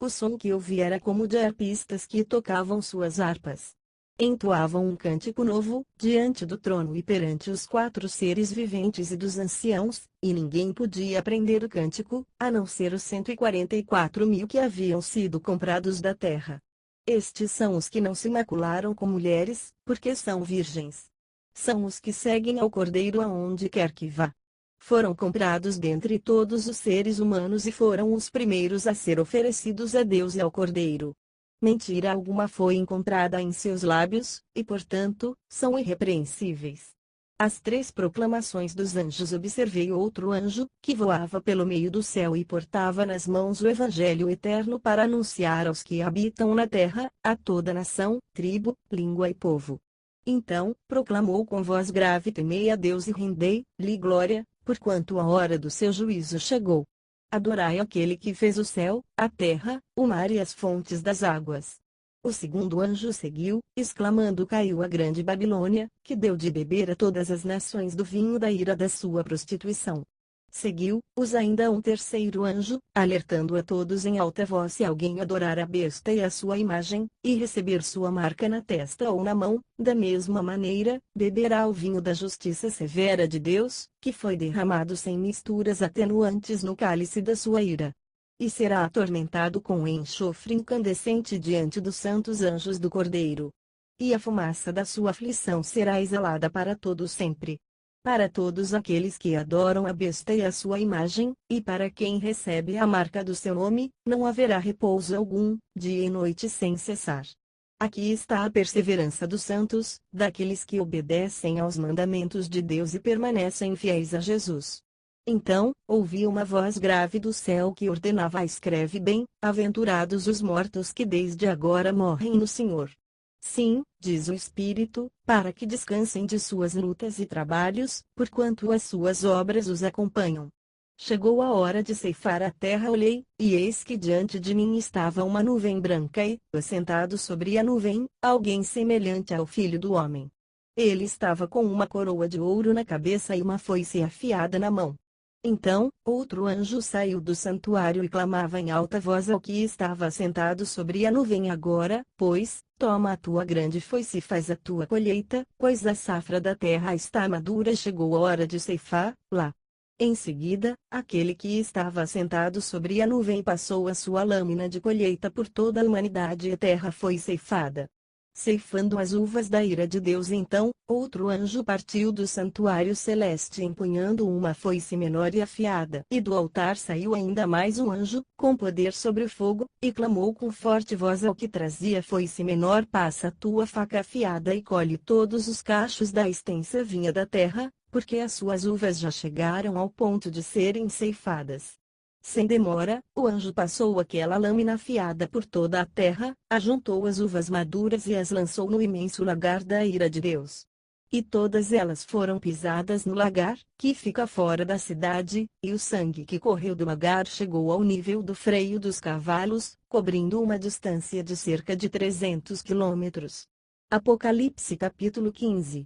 O som que ouvi era como de harpistas que tocavam suas harpas. Entoavam um cântico novo, diante do trono e perante os 4 seres viventes e dos anciãos, e ninguém podia aprender o cântico, a não ser os 144.000 que haviam sido comprados da terra. Estes são os que não se macularam com mulheres, porque são virgens. São os que seguem ao Cordeiro aonde quer que vá. Foram comprados dentre todos os seres humanos e foram os primeiros a ser oferecidos a Deus e ao Cordeiro. Mentira alguma foi encontrada em seus lábios, e portanto, são irrepreensíveis. As 3 proclamações dos anjos observei outro anjo, que voava pelo meio do céu e portava nas mãos o Evangelho eterno para anunciar aos que habitam na terra, a toda nação, tribo, língua e povo. Então, proclamou com voz grave: temei a Deus e rendei-lhe glória, porquanto a hora do seu juízo chegou. Adorai aquele que fez o céu, a terra, o mar e as fontes das águas. O segundo anjo seguiu, exclamando: caiu a grande Babilônia, que deu de beber a todas as nações do vinho da ira da sua prostituição. Seguiu-os ainda um terceiro anjo, alertando a todos em alta voz: se alguém adorar a besta e a sua imagem, e receber sua marca na testa ou na mão, da mesma maneira, beberá o vinho da justiça severa de Deus, que foi derramado sem misturas atenuantes no cálice da sua ira. E será atormentado com enxofre incandescente diante dos santos anjos do Cordeiro. E a fumaça da sua aflição será exalada para todo sempre. Para todos aqueles que adoram a besta e a sua imagem, e para quem recebe a marca do seu nome, não haverá repouso algum, dia e noite sem cessar. Aqui está a perseverança dos santos, daqueles que obedecem aos mandamentos de Deus e permanecem fiéis a Jesus. Então, ouvi uma voz grave do céu que ordenava: escreve bem, aventurados os mortos que desde agora morrem no Senhor. Sim, diz o Espírito, para que descansem de suas lutas e trabalhos, porquanto as suas obras os acompanham. Chegou a hora de ceifar a terra. Olhei, e eis que diante de mim estava uma nuvem branca e, assentado sobre a nuvem, alguém semelhante ao Filho do Homem. Ele estava com uma coroa de ouro na cabeça e uma foice afiada na mão. Então, outro anjo saiu do santuário e clamava em alta voz ao que estava sentado sobre a nuvem: agora, pois, toma a tua grande foice e faz a tua colheita, pois a safra da terra está madura e chegou a hora de ceifá-la. Em seguida, aquele que estava sentado sobre a nuvem passou a sua lâmina de colheita por toda a humanidade e a terra foi ceifada. Ceifando as uvas da ira de Deus. Então, outro anjo partiu do santuário celeste empunhando uma foice menor e afiada. E do altar saiu ainda mais um anjo, com poder sobre o fogo, e clamou com forte voz ao que trazia foice menor: passa a tua faca afiada e colhe todos os cachos da extensa vinha da terra, porque as suas uvas já chegaram ao ponto de serem ceifadas. Sem demora, o anjo passou aquela lâmina afiada por toda a terra, ajuntou as uvas maduras e as lançou no imenso lagar da ira de Deus. E todas elas foram pisadas no lagar, que fica fora da cidade, e o sangue que correu do lagar chegou ao nível do freio dos cavalos, cobrindo uma distância de cerca de 300 quilômetros. Apocalipse capítulo 15.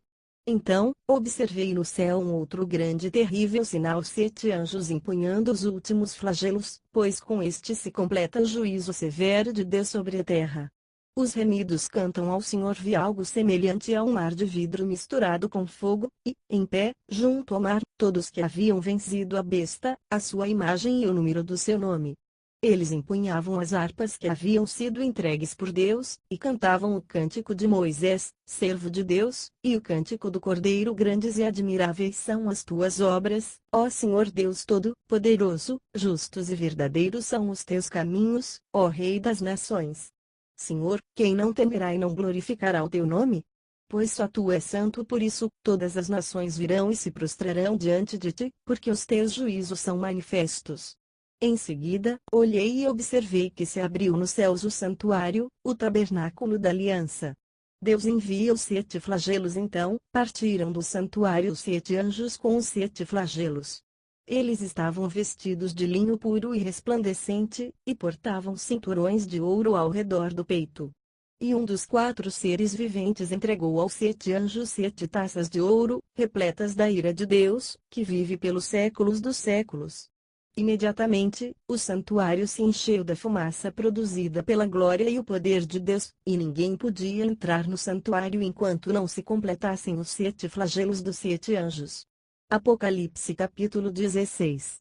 Então, observei no céu um outro grande e terrível sinal: 7 anjos empunhando os últimos flagelos, pois com este se completa o juízo severo de Deus sobre a terra. Os remidos cantam ao Senhor. Vi algo semelhante a um mar de vidro misturado com fogo, e, em pé, junto ao mar, todos que haviam vencido a besta, a sua imagem e o número do seu nome. Eles empunhavam as harpas que haviam sido entregues por Deus, e cantavam o cântico de Moisés, servo de Deus, e o cântico do Cordeiro. Grandes e admiráveis são as tuas obras, ó Senhor Deus Todo-Poderoso, justos e verdadeiros são os teus caminhos, ó Rei das Nações. Senhor, quem não temerá e não glorificará o teu nome? Pois só tu és santo, por isso, todas as nações virão e se prostrarão diante de ti, porque os teus juízos são manifestos. Em seguida, olhei e observei que se abriu nos céus o santuário, o tabernáculo da aliança. Deus envia os 7 flagelos. Então, partiram do santuário os 7 anjos com os 7 flagelos. Eles estavam vestidos de linho puro e resplandecente, e portavam cinturões de ouro ao redor do peito. E um dos 4 seres viventes entregou aos 7 anjos 7 taças de ouro, repletas da ira de Deus, que vive pelos séculos dos séculos. Imediatamente, o santuário se encheu da fumaça produzida pela glória e o poder de Deus, e ninguém podia entrar no santuário enquanto não se completassem os 7 flagelos dos 7 anjos. Apocalipse capítulo 16.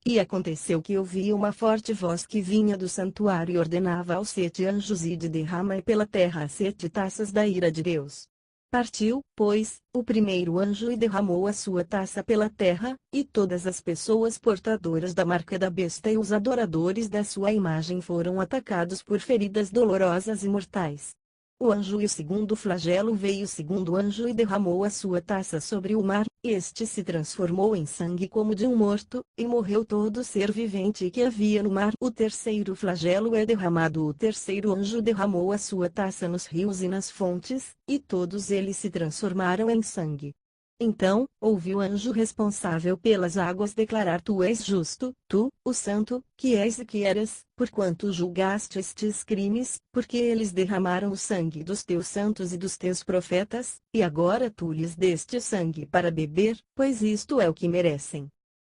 E aconteceu que ouvi uma forte voz que vinha do santuário e ordenava aos 7 anjos: ide, derramai pela terra as 7 taças da ira de Deus. Partiu, pois, o primeiro anjo e derramou a sua taça pela terra, e todas as pessoas portadoras da marca da besta e os adoradores da sua imagem foram atacados por feridas dolorosas e mortais. O anjo e o segundo flagelo. Veio o segundo anjo e derramou a sua taça sobre o mar, e este se transformou em sangue como de um morto, e morreu todo ser vivente que havia no mar. O terceiro flagelo é derramado. O terceiro anjo derramou a sua taça nos rios e nas fontes, e todos eles se transformaram em sangue. Então, ouvi o anjo responsável pelas águas declarar: tu és justo, tu, o santo, que és e que eras, porquanto julgaste estes crimes, porque eles derramaram o sangue dos teus santos e dos teus profetas, e agora tu lhes deste sangue para beber, pois isto é o que merecem.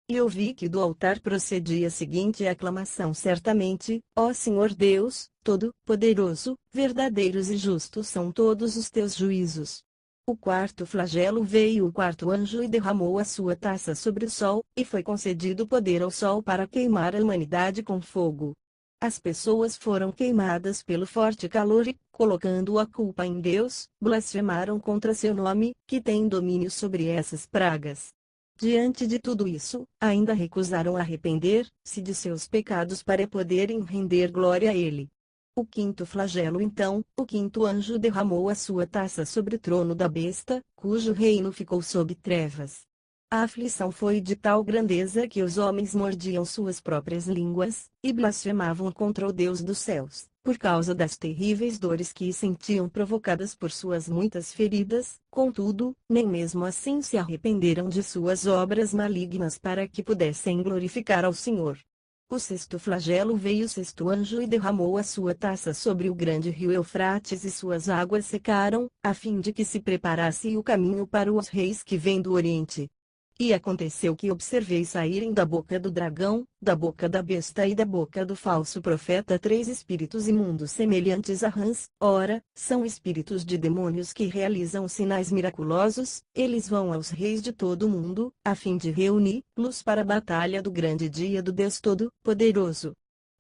E ouvi que do altar procedia a seguinte aclamação: certamente, ó Senhor Deus, Todo-Poderoso, verdadeiros e justos são todos os teus juízos. O quarto flagelo. Veio o quarto anjo e derramou a sua taça sobre o sol, e foi concedido poder ao sol para queimar a humanidade com fogo. As pessoas foram queimadas pelo forte calor e, colocando a culpa em Deus, blasfemaram contra seu nome, que tem domínio sobre essas pragas. Diante de tudo isso, ainda recusaram arrepender-se de seus pecados para poderem render glória a Ele. O quinto flagelo. Então, o quinto anjo derramou a sua taça sobre o trono da besta, cujo reino ficou sob trevas. A aflição foi de tal grandeza que os homens mordiam suas próprias línguas, e blasfemavam contra o Deus dos céus, por causa das terríveis dores que sentiam provocadas por suas muitas feridas. Contudo, nem mesmo assim se arrependeram de suas obras malignas para que pudessem glorificar ao Senhor. O sexto flagelo. Veio o sexto anjo e derramou a sua taça sobre o grande rio Eufrates, e suas águas secaram, a fim de que se preparasse o caminho para os reis que vêm do Oriente. E aconteceu que observei saírem da boca do dragão, da boca da besta e da boca do falso profeta 3 espíritos imundos semelhantes a rãs. Ora, são espíritos de demônios que realizam sinais miraculosos. Eles vão aos reis de todo o mundo, a fim de reuni-los para a batalha do grande dia do Deus Todo-Poderoso.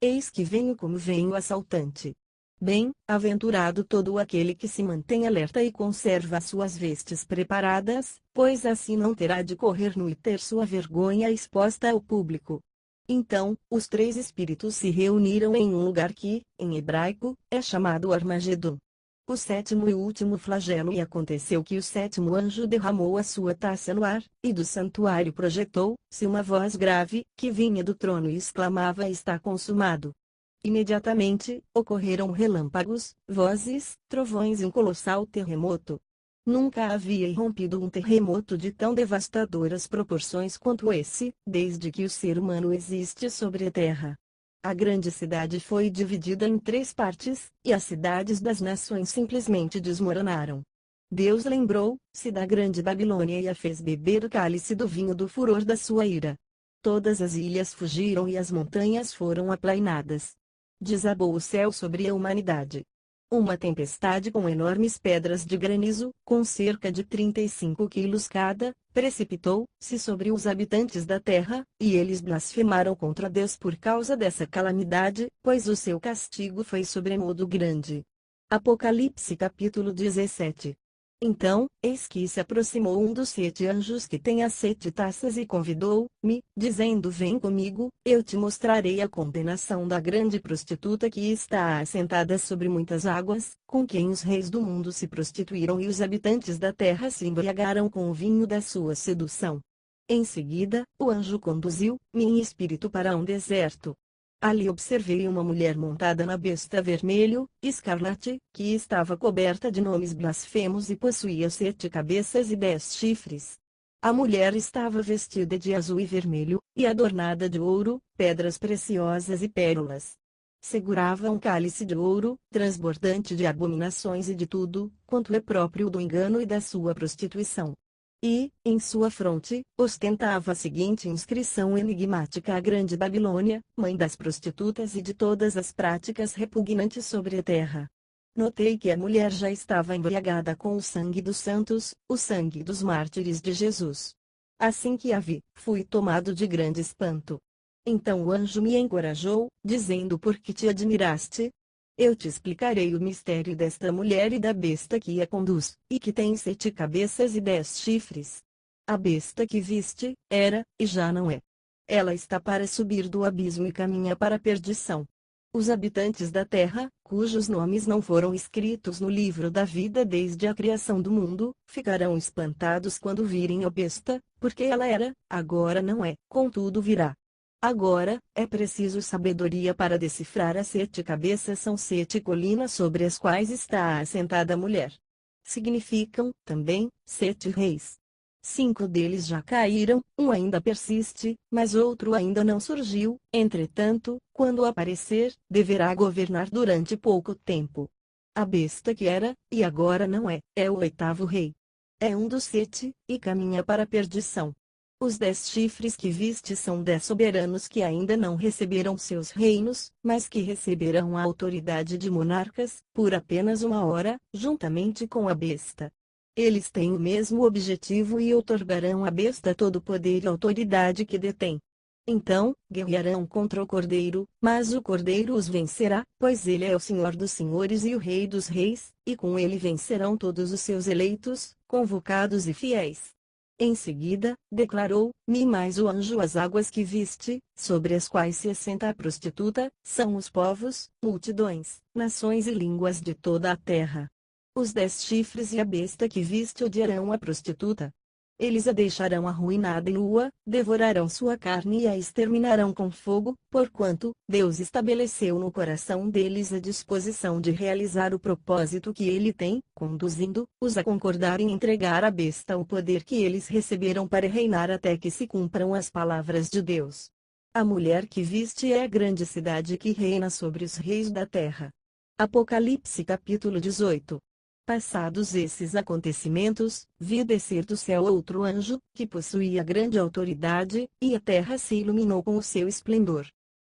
Eis que venho como vem o assaltante. Bem-aventurado todo aquele que se mantém alerta e conserva suas vestes preparadas, pois assim não terá de correr nu e ter sua vergonha exposta ao público. Então, os 3 espíritos se reuniram em um lugar que, em hebraico, é chamado Armagedon. O sétimo e último flagelo. E aconteceu que o sétimo anjo derramou a sua taça no ar, e do santuário projetou-se uma voz grave, que vinha do trono e exclamava: Está consumado. Imediatamente, ocorreram relâmpagos, vozes, trovões e um colossal terremoto. Nunca havia irrompido um terremoto de tão devastadoras proporções quanto esse, desde que o ser humano existe sobre a Terra. A grande cidade foi dividida em 3 partes, e as cidades das nações simplesmente desmoronaram. Deus lembrou-se da grande Babilônia e a fez beber o cálice do vinho do furor da sua ira. Todas as ilhas fugiram e as montanhas foram aplainadas. Desabou o céu sobre a humanidade. Uma tempestade com enormes pedras de granizo, com cerca de 35 quilos cada, precipitou-se sobre os habitantes da terra, e eles blasfemaram contra Deus por causa dessa calamidade, pois o seu castigo foi sobremodo grande. Apocalipse capítulo 17. Então, eis que se aproximou um dos 7 anjos que tem as 7 taças e convidou-me, dizendo: Vem comigo, eu te mostrarei a condenação da grande prostituta que está assentada sobre muitas águas, com quem os reis do mundo se prostituíram e os habitantes da terra se embriagaram com o vinho da sua sedução. Em seguida, o anjo conduziu-me em espírito para um deserto. Ali observei uma mulher montada na besta vermelho, escarlate, que estava coberta de nomes blasfemos e possuía 7 cabeças e 10 chifres. A mulher estava vestida de azul e vermelho, e adornada de ouro, pedras preciosas e pérolas. Segurava um cálice de ouro, transbordante de abominações e de tudo quanto é próprio do engano e da sua prostituição. E, em sua fronte, ostentava a seguinte inscrição enigmática: A Grande Babilônia, mãe das prostitutas e de todas as práticas repugnantes sobre a terra. Notei que a mulher já estava embriagada com o sangue dos santos, o sangue dos mártires de Jesus. Assim que a vi, fui tomado de grande espanto. Então o anjo me encorajou, dizendo: Por que te admiraste? Eu te explicarei o mistério desta mulher e da besta que a conduz, e que tem 7 cabeças e 10 chifres. A besta que viste, era, e já não é. Ela está para subir do abismo e caminha para a perdição. Os habitantes da terra, cujos nomes não foram escritos no livro da vida desde a criação do mundo, ficarão espantados quando virem a besta, porque ela era, agora não é, contudo virá. Agora, é preciso sabedoria para decifrar as 7 cabeças. São 7 colinas sobre as quais está assentada a mulher. Significam, também, 7 reis. 5 deles já caíram, um ainda persiste, mas outro ainda não surgiu. Entretanto, quando aparecer, deverá governar durante pouco tempo. A besta que era, e agora não é, é o 8º rei. É um dos 7, e caminha para a perdição. Os 10 chifres que viste são 10 soberanos que ainda não receberam seus reinos, mas que receberão a autoridade de monarcas, por apenas uma hora, juntamente com a besta. Eles têm o mesmo objetivo e outorgarão à besta todo o poder e autoridade que detém. Então, guerrearão contra o Cordeiro, mas o Cordeiro os vencerá, pois ele é o Senhor dos senhores e o Rei dos reis, e com ele vencerão todos os seus eleitos, convocados e fiéis. Em seguida, declarou-me mais o anjo: As águas que viste, sobre as quais se assenta a prostituta, são os povos, multidões, nações e línguas de toda a terra. Os 10 chifres e a besta que viste odiarão a prostituta. Eles a deixarão arruinada e nua, devorarão sua carne e a exterminarão com fogo, porquanto Deus estabeleceu no coração deles a disposição de realizar o propósito que ele tem, conduzindo-os a concordar em entregar à besta o poder que eles receberam para reinar até que se cumpram as palavras de Deus. A mulher que viste é a grande cidade que reina sobre os reis da terra. Apocalipse capítulo 18. Passados esses acontecimentos, vi descer do céu outro anjo, que possuía grande autoridade, e a terra se iluminou com o seu esplendor.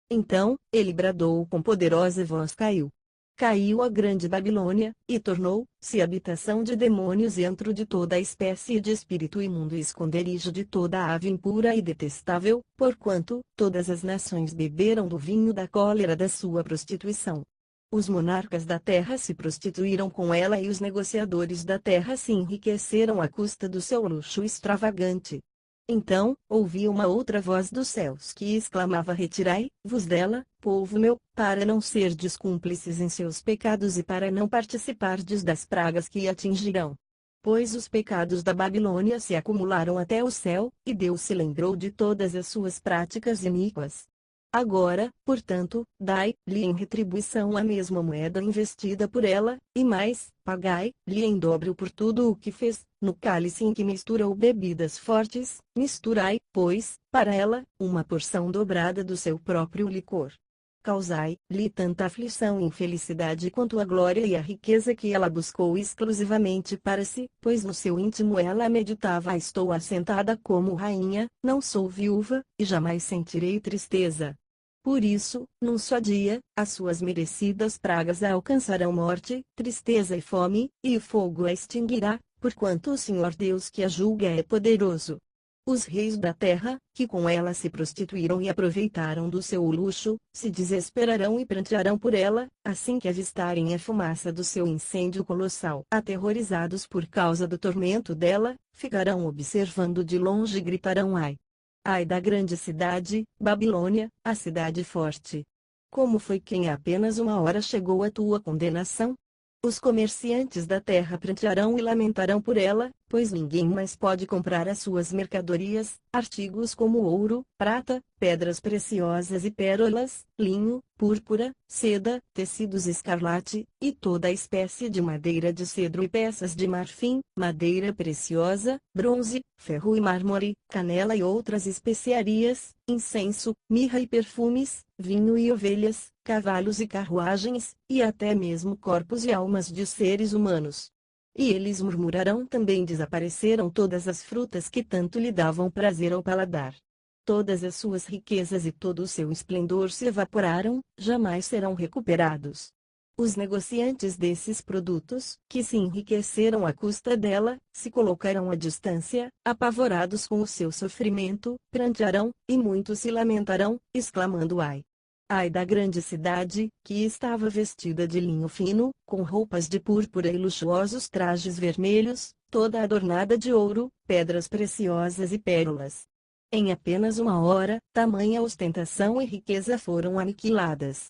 Então, ele bradou com poderosa voz: Caiu a grande Babilônia, e tornou-se habitação de demônios e antro de toda a espécie de espírito imundo e esconderijo de toda a ave impura e detestável, porquanto todas as nações beberam do vinho da cólera da sua prostituição. Os monarcas da terra se prostituíram com ela e os negociadores da terra se enriqueceram à custa do seu luxo extravagante. Então, ouvi uma outra voz dos céus que exclamava: Retirai-vos dela, povo meu, para não serdes cúmplices em seus pecados e para não participardes das pragas que atingirão. Pois os pecados da Babilônia se acumularam até o céu, e Deus se lembrou de todas as suas práticas iníquas. Agora, portanto, dai-lhe em retribuição a mesma moeda investida por ela, e mais, pagai-lhe em dobro por tudo o que fez. No cálice em que misturou bebidas fortes, misturai, pois, para ela, uma porção dobrada do seu próprio licor. Causai-lhe tanta aflição e infelicidade quanto a glória e a riqueza que ela buscou exclusivamente para si, pois no seu íntimo ela meditava: estou assentada como rainha, não sou viúva, e jamais sentirei tristeza. Por isso, num só dia, as suas merecidas pragas a alcançarão morte, tristeza e fome, e o fogo a extinguirá, porquanto o Senhor Deus que a julga é poderoso. Os reis da terra, que com ela se prostituíram e aproveitaram do seu luxo, se desesperarão e prantearão por ela, assim que avistarem a fumaça do seu incêndio colossal. Aterrorizados por causa do tormento dela, ficarão observando de longe e gritarão: ai! Ai da grande cidade, Babilônia, a cidade forte! Como foi que em apenas uma hora chegou a tua condenação? Os comerciantes da terra prantearão e lamentarão por ela, pois ninguém mais pode comprar as suas mercadorias, artigos como ouro, prata, pedras preciosas e pérolas, linho, púrpura, seda, tecidos escarlate, e toda a espécie de madeira de cedro e peças de marfim, madeira preciosa, bronze, ferro e mármore, canela e outras especiarias, incenso, mirra e perfumes, vinho e ovelhas, cavalos e carruagens, e até mesmo corpos e almas de seres humanos. E eles murmurarão também: desapareceram todas as frutas que tanto lhe davam prazer ao paladar. Todas as suas riquezas e todo o seu esplendor se evaporaram, jamais serão recuperados. Os negociantes desses produtos, que se enriqueceram à custa dela, se colocarão à distância, apavorados com o seu sofrimento, prantearão, e muitos se lamentarão, exclamando: ai! Ai da grande cidade, que estava vestida de linho fino, com roupas de púrpura e luxuosos trajes vermelhos, toda adornada de ouro, pedras preciosas e pérolas. Em apenas uma hora, tamanha ostentação e riqueza foram aniquiladas.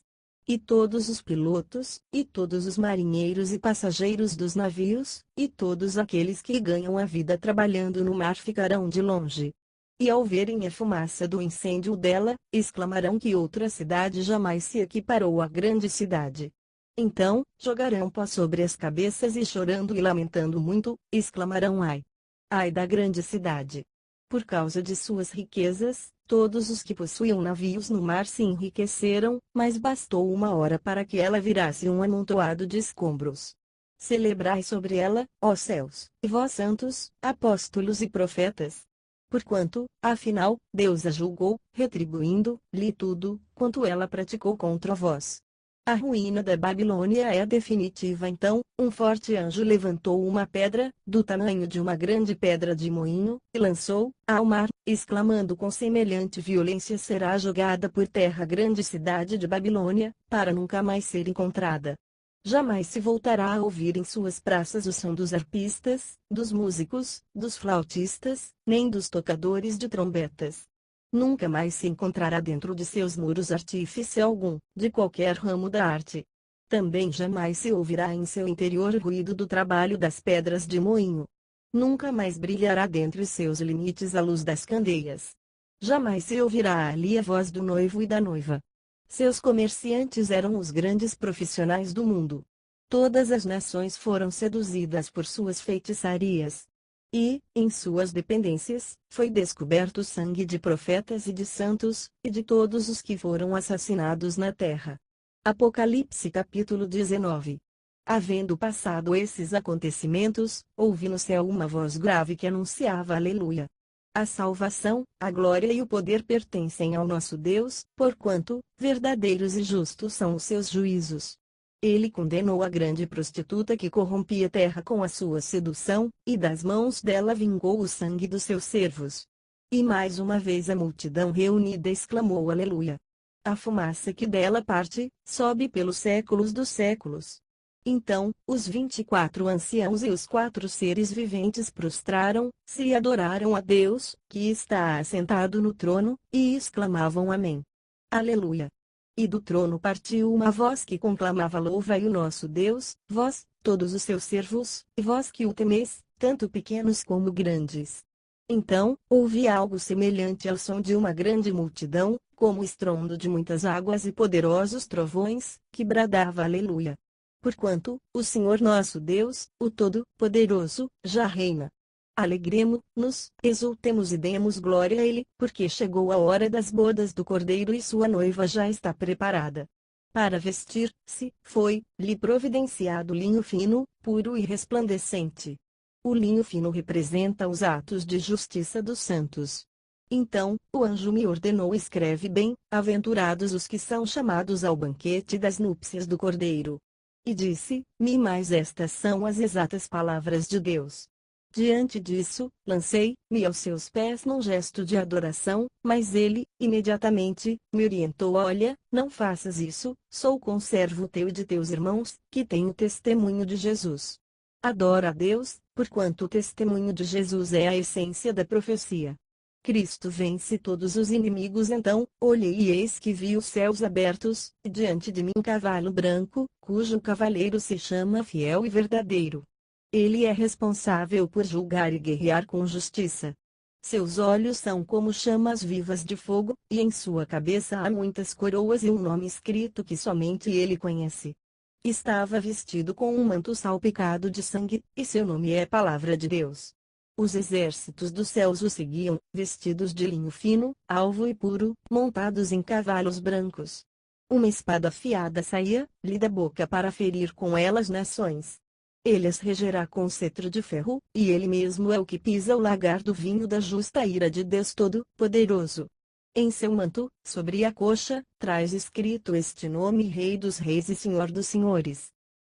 E todos os pilotos, e todos os marinheiros e passageiros dos navios, e todos aqueles que ganham a vida trabalhando no mar ficarão de longe. E ao verem a fumaça do incêndio dela, exclamarão que outra cidade jamais se equiparou à grande cidade. Então, jogarão pó sobre as cabeças e chorando e lamentando muito, exclamarão: ai! Ai da grande cidade! Por causa de suas riquezas, todos os que possuíam navios no mar se enriqueceram, mas bastou uma hora para que ela virasse um amontoado de escombros. Celebrai sobre ela, ó céus, e vós santos, apóstolos e profetas. Porquanto, afinal, Deus a julgou, retribuindo-lhe tudo quanto ela praticou contra vós. A ruína da Babilônia é definitiva. Então, um forte anjo levantou uma pedra, do tamanho de uma grande pedra de moinho, e lançou ao mar, exclamando: com semelhante violência será jogada por terra a grande cidade de Babilônia, para nunca mais ser encontrada. Jamais se voltará a ouvir em suas praças o som dos arpistas, dos músicos, dos flautistas, nem dos tocadores de trombetas. Nunca mais se encontrará dentro de seus muros artífice algum, de qualquer ramo da arte. Também jamais se ouvirá em seu interior o ruído do trabalho das pedras de moinho. Nunca mais brilhará dentre seus limites a luz das candeias. Jamais se ouvirá ali a voz do noivo e da noiva. Seus comerciantes eram os grandes profissionais do mundo. Todas as nações foram seduzidas por suas feitiçarias. E, em suas dependências, foi descoberto o sangue de profetas e de santos, e de todos os que foram assassinados na terra. Apocalipse capítulo 19. Havendo passado esses acontecimentos, ouvi no céu uma voz grave que anunciava: Aleluia! A salvação, a glória e o poder pertencem ao nosso Deus, porquanto, verdadeiros e justos são os seus juízos. Ele condenou a grande prostituta que corrompia a terra com a sua sedução, e das mãos dela vingou o sangue dos seus servos. E mais uma vez a multidão reunida exclamou: Aleluia! A fumaça que dela parte, sobe pelos séculos dos séculos. Então, os 24 anciãos e os 4 seres viventes prostraram-se e adoraram a Deus, que está assentado no trono, e exclamavam Amém. Aleluia! E do trono partiu uma voz que conclamava: Louvai o nosso Deus, vós, todos os seus servos, e vós que o temeis, tanto pequenos como grandes. Então, ouvi algo semelhante ao som de uma grande multidão, como o estrondo de muitas águas e poderosos trovões, que bradava Aleluia! Porquanto, o Senhor nosso Deus, o Todo-Poderoso, já reina. Alegremo-nos, exultemos e demos glória a Ele, porque chegou a hora das bodas do Cordeiro e sua noiva já está preparada. Para vestir-se, foi-lhe providenciado linho fino, puro e resplandecente. O linho fino representa os atos de justiça dos santos. Então, o anjo me ordenou: escreve bem-aventurados os que são chamados ao banquete das núpcias do Cordeiro. E disse-me: mas estas são as exatas palavras de Deus. Diante disso, lancei-me aos seus pés num gesto de adoração, mas ele, imediatamente, me orientou: olha, não faças isso, sou conservo teu e de teus irmãos, que têm o testemunho de Jesus. Adora a Deus, porquanto o testemunho de Jesus é a essência da profecia. Cristo vence todos os inimigos. Então, olhei e eis que vi os céus abertos, e diante de mim um cavalo branco, cujo cavaleiro se chama Fiel e Verdadeiro. Ele é responsável por julgar e guerrear com justiça. Seus olhos são como chamas vivas de fogo, e em sua cabeça há muitas coroas e um nome escrito que somente ele conhece. Estava vestido com um manto salpicado de sangue, e seu nome é Palavra de Deus. Os exércitos dos céus o seguiam, vestidos de linho fino, alvo e puro, montados em cavalos brancos. Uma espada afiada saía-lhe da boca para ferir com ela as nações. Ele as regerá com cetro de ferro, e ele mesmo é o que pisa o lagar do vinho da justa ira de Deus Todo-Poderoso. Em seu manto, sobre a coxa, traz escrito este nome: Rei dos Reis e Senhor dos Senhores.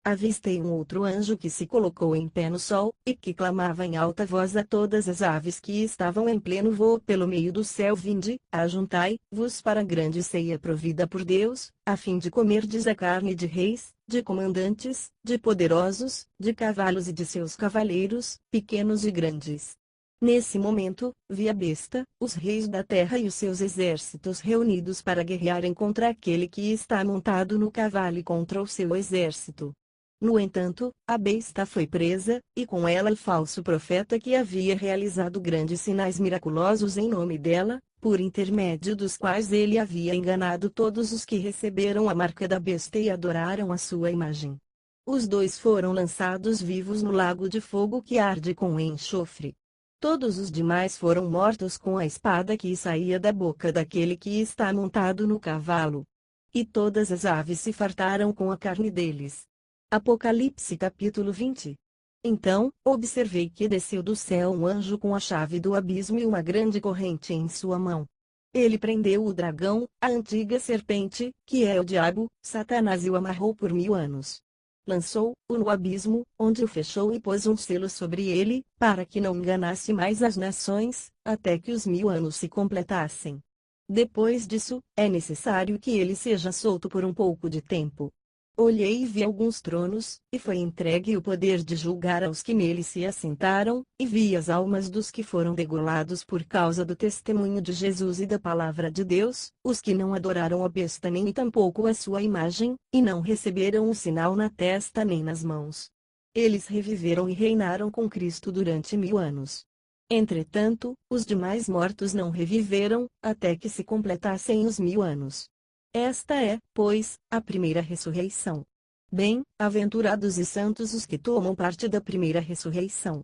Avistei um outro anjo que se colocou em pé no sol, e que clamava em alta voz a todas as aves que estavam em pleno voo pelo meio do céu: vinde, ajuntai-vos para a grande ceia provida por Deus, a fim de comerdes a carne de reis, de comandantes, de poderosos, de cavalos e de seus cavaleiros, pequenos e grandes. Nesse momento, vi a besta, os reis da terra e os seus exércitos reunidos para guerrearem contra aquele que está montado no cavalo e contra o seu exército. No entanto, a besta foi presa, e com ela o falso profeta que havia realizado grandes sinais miraculosos em nome dela, por intermédio dos quais ele havia enganado todos os que receberam a marca da besta e adoraram a sua imagem. Os dois foram lançados vivos no lago de fogo que arde com enxofre. Todos os demais foram mortos com a espada que saía da boca daquele que está montado no cavalo. E todas as aves se fartaram com a carne deles. Apocalipse capítulo 20. Então, observei que desceu do céu um anjo com a chave do abismo e uma grande corrente em sua mão. Ele prendeu o dragão, a antiga serpente, que é o diabo, Satanás, e o amarrou por 1000 anos. Lançou-o no abismo, onde o fechou e pôs um selo sobre ele, para que não enganasse mais as nações, até que os 1000 anos se completassem. Depois disso, é necessário que ele seja solto por um pouco de tempo. Olhei e vi alguns tronos, e foi entregue o poder de julgar aos que nele se assentaram, e vi as almas dos que foram degolados por causa do testemunho de Jesus e da palavra de Deus, os que não adoraram a besta nem tampouco a sua imagem, e não receberam o sinal na testa nem nas mãos. Eles reviveram e reinaram com Cristo durante 1000 anos. Entretanto, os demais mortos não reviveram, até que se completassem os 1000 anos. Esta é, pois, a primeira ressurreição. Bem-aventurados e santos os que tomam parte da primeira ressurreição.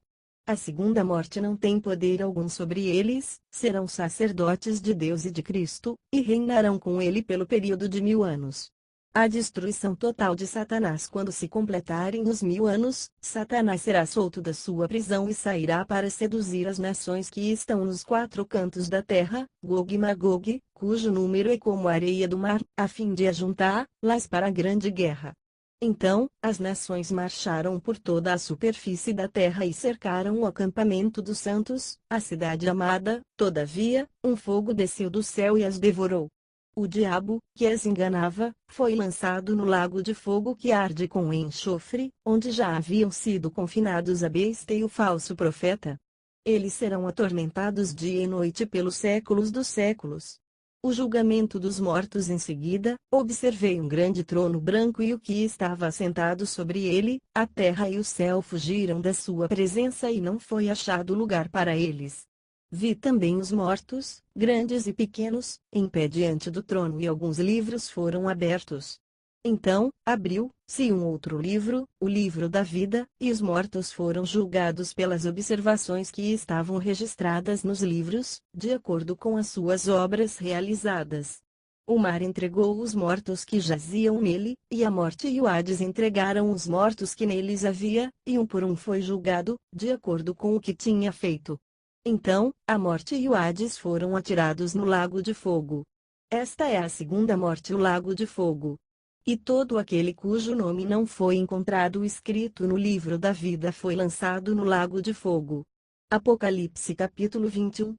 A segunda morte não tem poder algum sobre eles, serão sacerdotes de Deus e de Cristo, e reinarão com ele pelo período de 1000 anos. A destruição total de Satanás. Quando se completarem os 1000 anos, Satanás será solto da sua prisão e sairá para seduzir as nações que estão nos 4 cantos da terra, Gog e Magog, cujo número é como a areia do mar, a fim de ajuntá-las para a grande guerra. Então, as nações marcharam por toda a superfície da terra e cercaram o acampamento dos santos, a cidade amada. Todavia, um fogo desceu do céu e as devorou. O diabo, que as enganava, foi lançado no lago de fogo que arde com enxofre, onde já haviam sido confinados a besta e o falso profeta. Eles serão atormentados dia e noite pelos séculos dos séculos. O julgamento dos mortos em seguida, observei um grande trono branco e o que estava assentado sobre ele, a terra e o céu fugiram da sua presença e não foi achado lugar para eles. Vi também os mortos, grandes e pequenos, em pé diante do trono e alguns livros foram abertos. Então, abriu-se um outro livro, o livro da vida, e os mortos foram julgados pelas observações que estavam registradas nos livros, de acordo com as suas obras realizadas. O mar entregou os mortos que jaziam nele, e a morte e o Hades entregaram os mortos que neles havia, e um por um foi julgado, de acordo com o que tinha feito. Então, a morte e o Hades foram atirados no lago de fogo. Esta é a segunda morte, o lago de fogo. E todo aquele cujo nome não foi encontrado escrito no livro da vida foi lançado no lago de fogo. Apocalipse capítulo 21.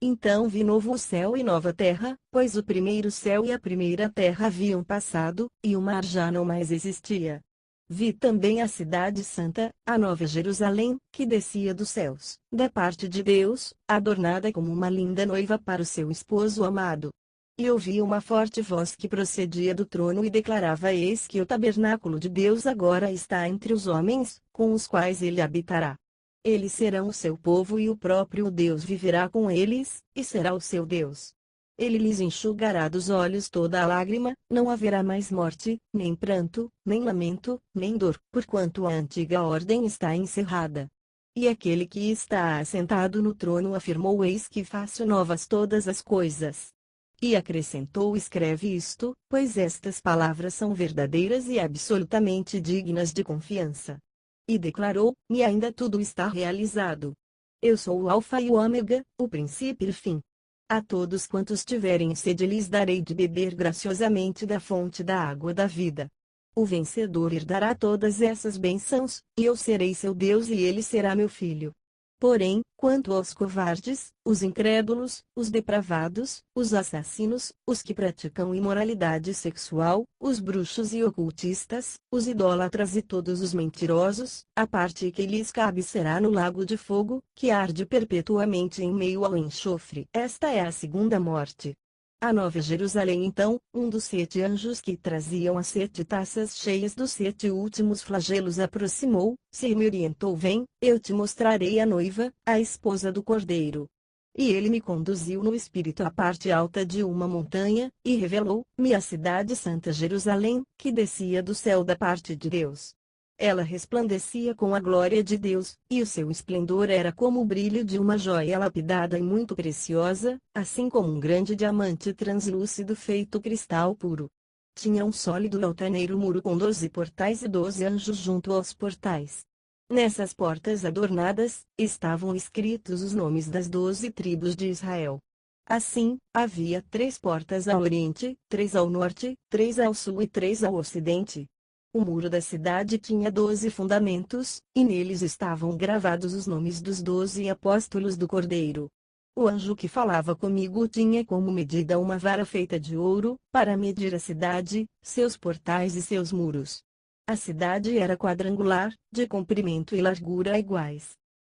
Então vi novo céu e nova terra, pois o primeiro céu e a primeira terra haviam passado, e o mar já não mais existia. Vi também a cidade santa, a nova Jerusalém, que descia dos céus, da parte de Deus, adornada como uma linda noiva para o seu esposo amado. E ouvi uma forte voz que procedia do trono e declarava: Eis que o tabernáculo de Deus agora está entre os homens, com os quais ele habitará. Eles serão o seu povo e o próprio Deus viverá com eles, e será o seu Deus. Ele lhes enxugará dos olhos toda a lágrima, não haverá mais morte, nem pranto, nem lamento, nem dor, porquanto a antiga ordem está encerrada. E aquele que está assentado no trono afirmou: Eis que faço novas todas as coisas. E acrescentou: Escreve isto, pois estas palavras são verdadeiras e absolutamente dignas de confiança. E declarou: E ainda tudo está realizado. Eu sou o Alfa e o Ômega, o princípio e o fim. A todos quantos tiverem sede lhes darei de beber graciosamente da fonte da água da vida. O vencedor herdará todas essas bênçãos, e eu serei seu Deus e ele será meu filho. Porém, quanto aos covardes, os incrédulos, os depravados, os assassinos, os que praticam imoralidade sexual, os bruxos e ocultistas, os idólatras e todos os mentirosos, a parte que lhes cabe será no lago de fogo, que arde perpetuamente em meio ao enxofre. Esta é a segunda morte. A nova Jerusalém. Então, um dos 7 anjos que traziam as 7 taças cheias dos 7 últimos flagelos aproximou-se e me orientou: Vem, eu te mostrarei a noiva, a esposa do Cordeiro. E ele me conduziu no espírito à parte alta de uma montanha, e revelou-me a cidade santa Jerusalém, que descia do céu da parte de Deus. Ela resplandecia com a glória de Deus, e o seu esplendor era como o brilho de uma joia lapidada e muito preciosa, assim como um grande diamante translúcido feito cristal puro. Tinha um sólido e altaneiro muro com 12 portais e 12 anjos junto aos portais. Nessas portas adornadas, estavam escritos os nomes das 12 tribos de Israel. Assim, havia 3 portas ao oriente, 3 ao norte, 3 ao sul e 3 ao ocidente. O muro da cidade tinha 12 fundamentos, e neles estavam gravados os nomes dos 12 apóstolos do Cordeiro. O anjo que falava comigo tinha como medida uma vara feita de ouro, para medir a cidade, seus portais e seus muros. A cidade era quadrangular, de comprimento e largura iguais.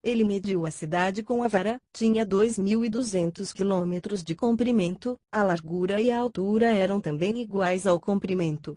Ele mediu a cidade com a vara, tinha 2.200 quilômetros de comprimento, a largura e a altura eram também iguais ao comprimento.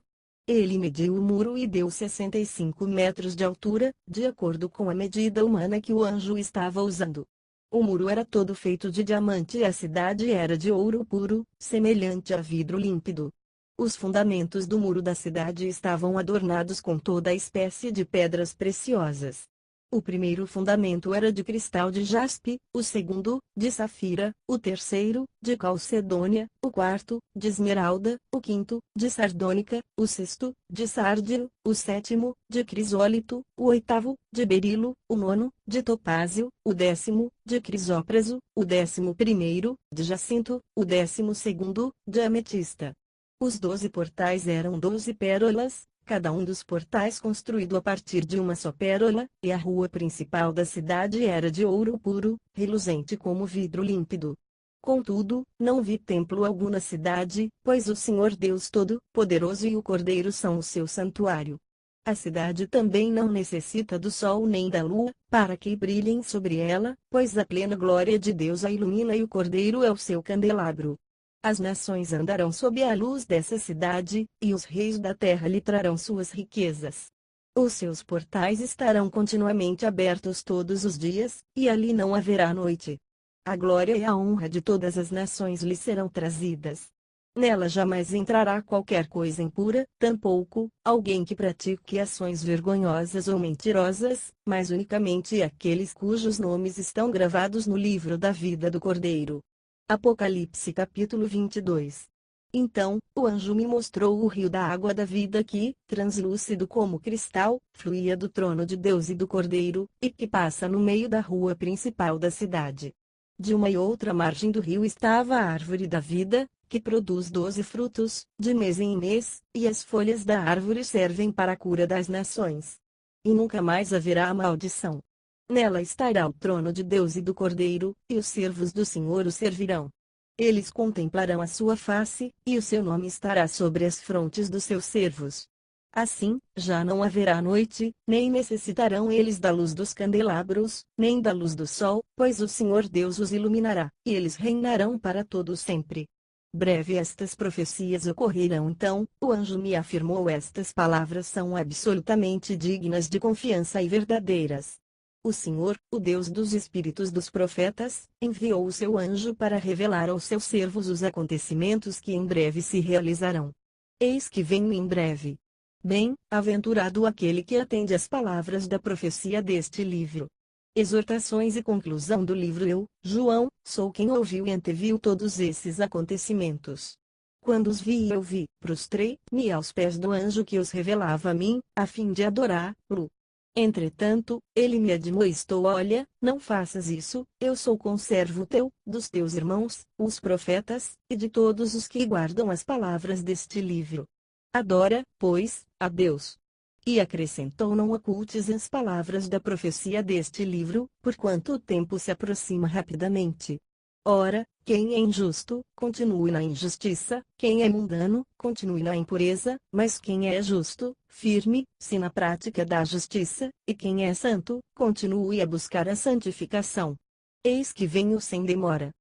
Ele mediu o muro e deu 65 metros de altura, de acordo com a medida humana que o anjo estava usando. O muro era todo feito de diamante e a cidade era de ouro puro, semelhante a vidro límpido. Os fundamentos do muro da cidade estavam adornados com toda a espécie de pedras preciosas. O primeiro fundamento era de cristal de jaspe, o segundo, de safira, o terceiro, de calcedônia, o quarto, de esmeralda, o quinto, de sardônica, o sexto, de sárdio, o sétimo, de crisólito, o oitavo, de berilo, o nono, de topázio, o 10º, de crisópraso, o 11º, de jacinto, o 12º, de ametista. Os 12 portais eram 12 pérolas, cada um dos portais construído a partir de uma só pérola, e a rua principal da cidade era de ouro puro, reluzente como vidro límpido. Contudo, não vi templo algum na cidade, pois o Senhor Deus Todo-Poderoso e o Cordeiro são o seu santuário. A cidade também não necessita do sol nem da lua, para que brilhem sobre ela, pois a plena glória de Deus a ilumina e o Cordeiro é o seu candelabro. As nações andarão sob a luz dessa cidade, e os reis da terra lhe trarão suas riquezas. Os seus portais estarão continuamente abertos todos os dias, e ali não haverá noite. A glória e a honra de todas as nações lhe serão trazidas. Nela jamais entrará qualquer coisa impura, tampouco alguém que pratique ações vergonhosas ou mentirosas, mas unicamente aqueles cujos nomes estão gravados no livro da vida do Cordeiro. Apocalipse capítulo 22. Então, o anjo me mostrou o rio da água da vida que, translúcido como cristal, fluía do trono de Deus e do Cordeiro, e que passa no meio da rua principal da cidade. De uma e outra margem do rio estava a árvore da vida, que produz 12 frutos, de mês em mês, e as folhas da árvore servem para a cura das nações. E nunca mais haverá maldição. Nela estará o trono de Deus e do Cordeiro, e os servos do Senhor o servirão. Eles contemplarão a sua face, e o seu nome estará sobre as frontes dos seus servos. Assim, já não haverá noite, nem necessitarão eles da luz dos candelabros, nem da luz do sol, pois o Senhor Deus os iluminará, e eles reinarão para todo sempre. Breve estas profecias ocorrerão. Então, o anjo me afirmou: estas palavras são absolutamente dignas de confiança e verdadeiras. O Senhor, o Deus dos espíritos dos profetas, enviou o seu anjo para revelar aos seus servos os acontecimentos que em breve se realizarão. Eis que venho em breve. Bem-aventurado aquele que atende às palavras da profecia deste livro. Exortações e conclusão do livro. Eu, João, sou quem ouviu e anteviu todos esses acontecimentos. Quando os vi eu vi, prostrei-me aos pés do anjo que os revelava a mim, a fim de adorá-lo. Entretanto, ele me admoestou: olha, não faças isso, eu sou conservo teu, dos teus irmãos, os profetas, e de todos os que guardam as palavras deste livro. Adora, pois, a Deus. E acrescentou: não ocultes as palavras da profecia deste livro, porquanto o tempo se aproxima rapidamente. Ora, quem é injusto, continue na injustiça, quem é mundano, continue na impureza, mas quem é justo, firme-se na prática da justiça, e quem é santo, continue a buscar a santificação. Eis que venho sem demora.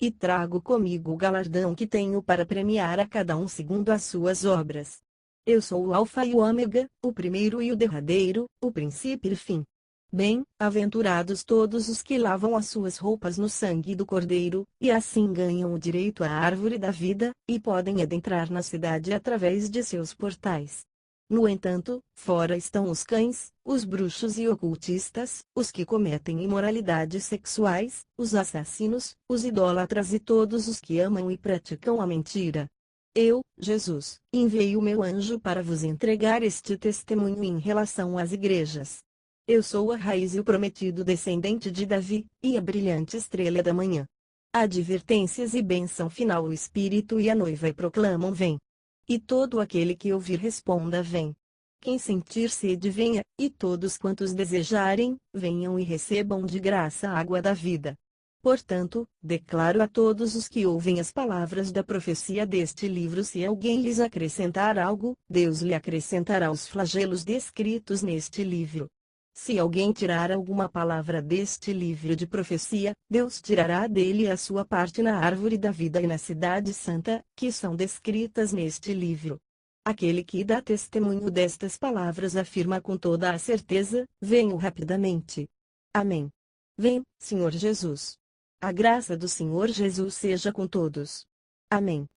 E trago comigo o galardão que tenho para premiar a cada um segundo as suas obras. Eu sou o Alfa e o Ômega, o primeiro e o derradeiro, o princípio e o fim. Bem-aventurados todos os que lavam as suas roupas no sangue do Cordeiro, e assim ganham o direito à árvore da vida, e podem adentrar na cidade através de seus portais. No entanto, fora estão os cães, os bruxos e ocultistas, os que cometem imoralidades sexuais, os assassinos, os idólatras e todos os que amam e praticam a mentira. Eu, Jesus, enviei o meu anjo para vos entregar este testemunho em relação às igrejas. Eu sou a raiz e o prometido descendente de Davi, e a brilhante estrela da manhã. Advertências e bênção final. O Espírito e a noiva proclamam: vem. E todo aquele que ouvir responda: vem. Quem sentir sede venha, e todos quantos desejarem, venham e recebam de graça a água da vida. Portanto, declaro a todos os que ouvem as palavras da profecia deste livro: se alguém lhes acrescentar algo, Deus lhe acrescentará os flagelos descritos neste livro. Se alguém tirar alguma palavra deste livro de profecia, Deus tirará dele a sua parte na árvore da vida e na cidade santa, que são descritas neste livro. Aquele que dá testemunho destas palavras afirma com toda a certeza: venho rapidamente. Amém. Vem, Senhor Jesus. A graça do Senhor Jesus seja com todos. Amém.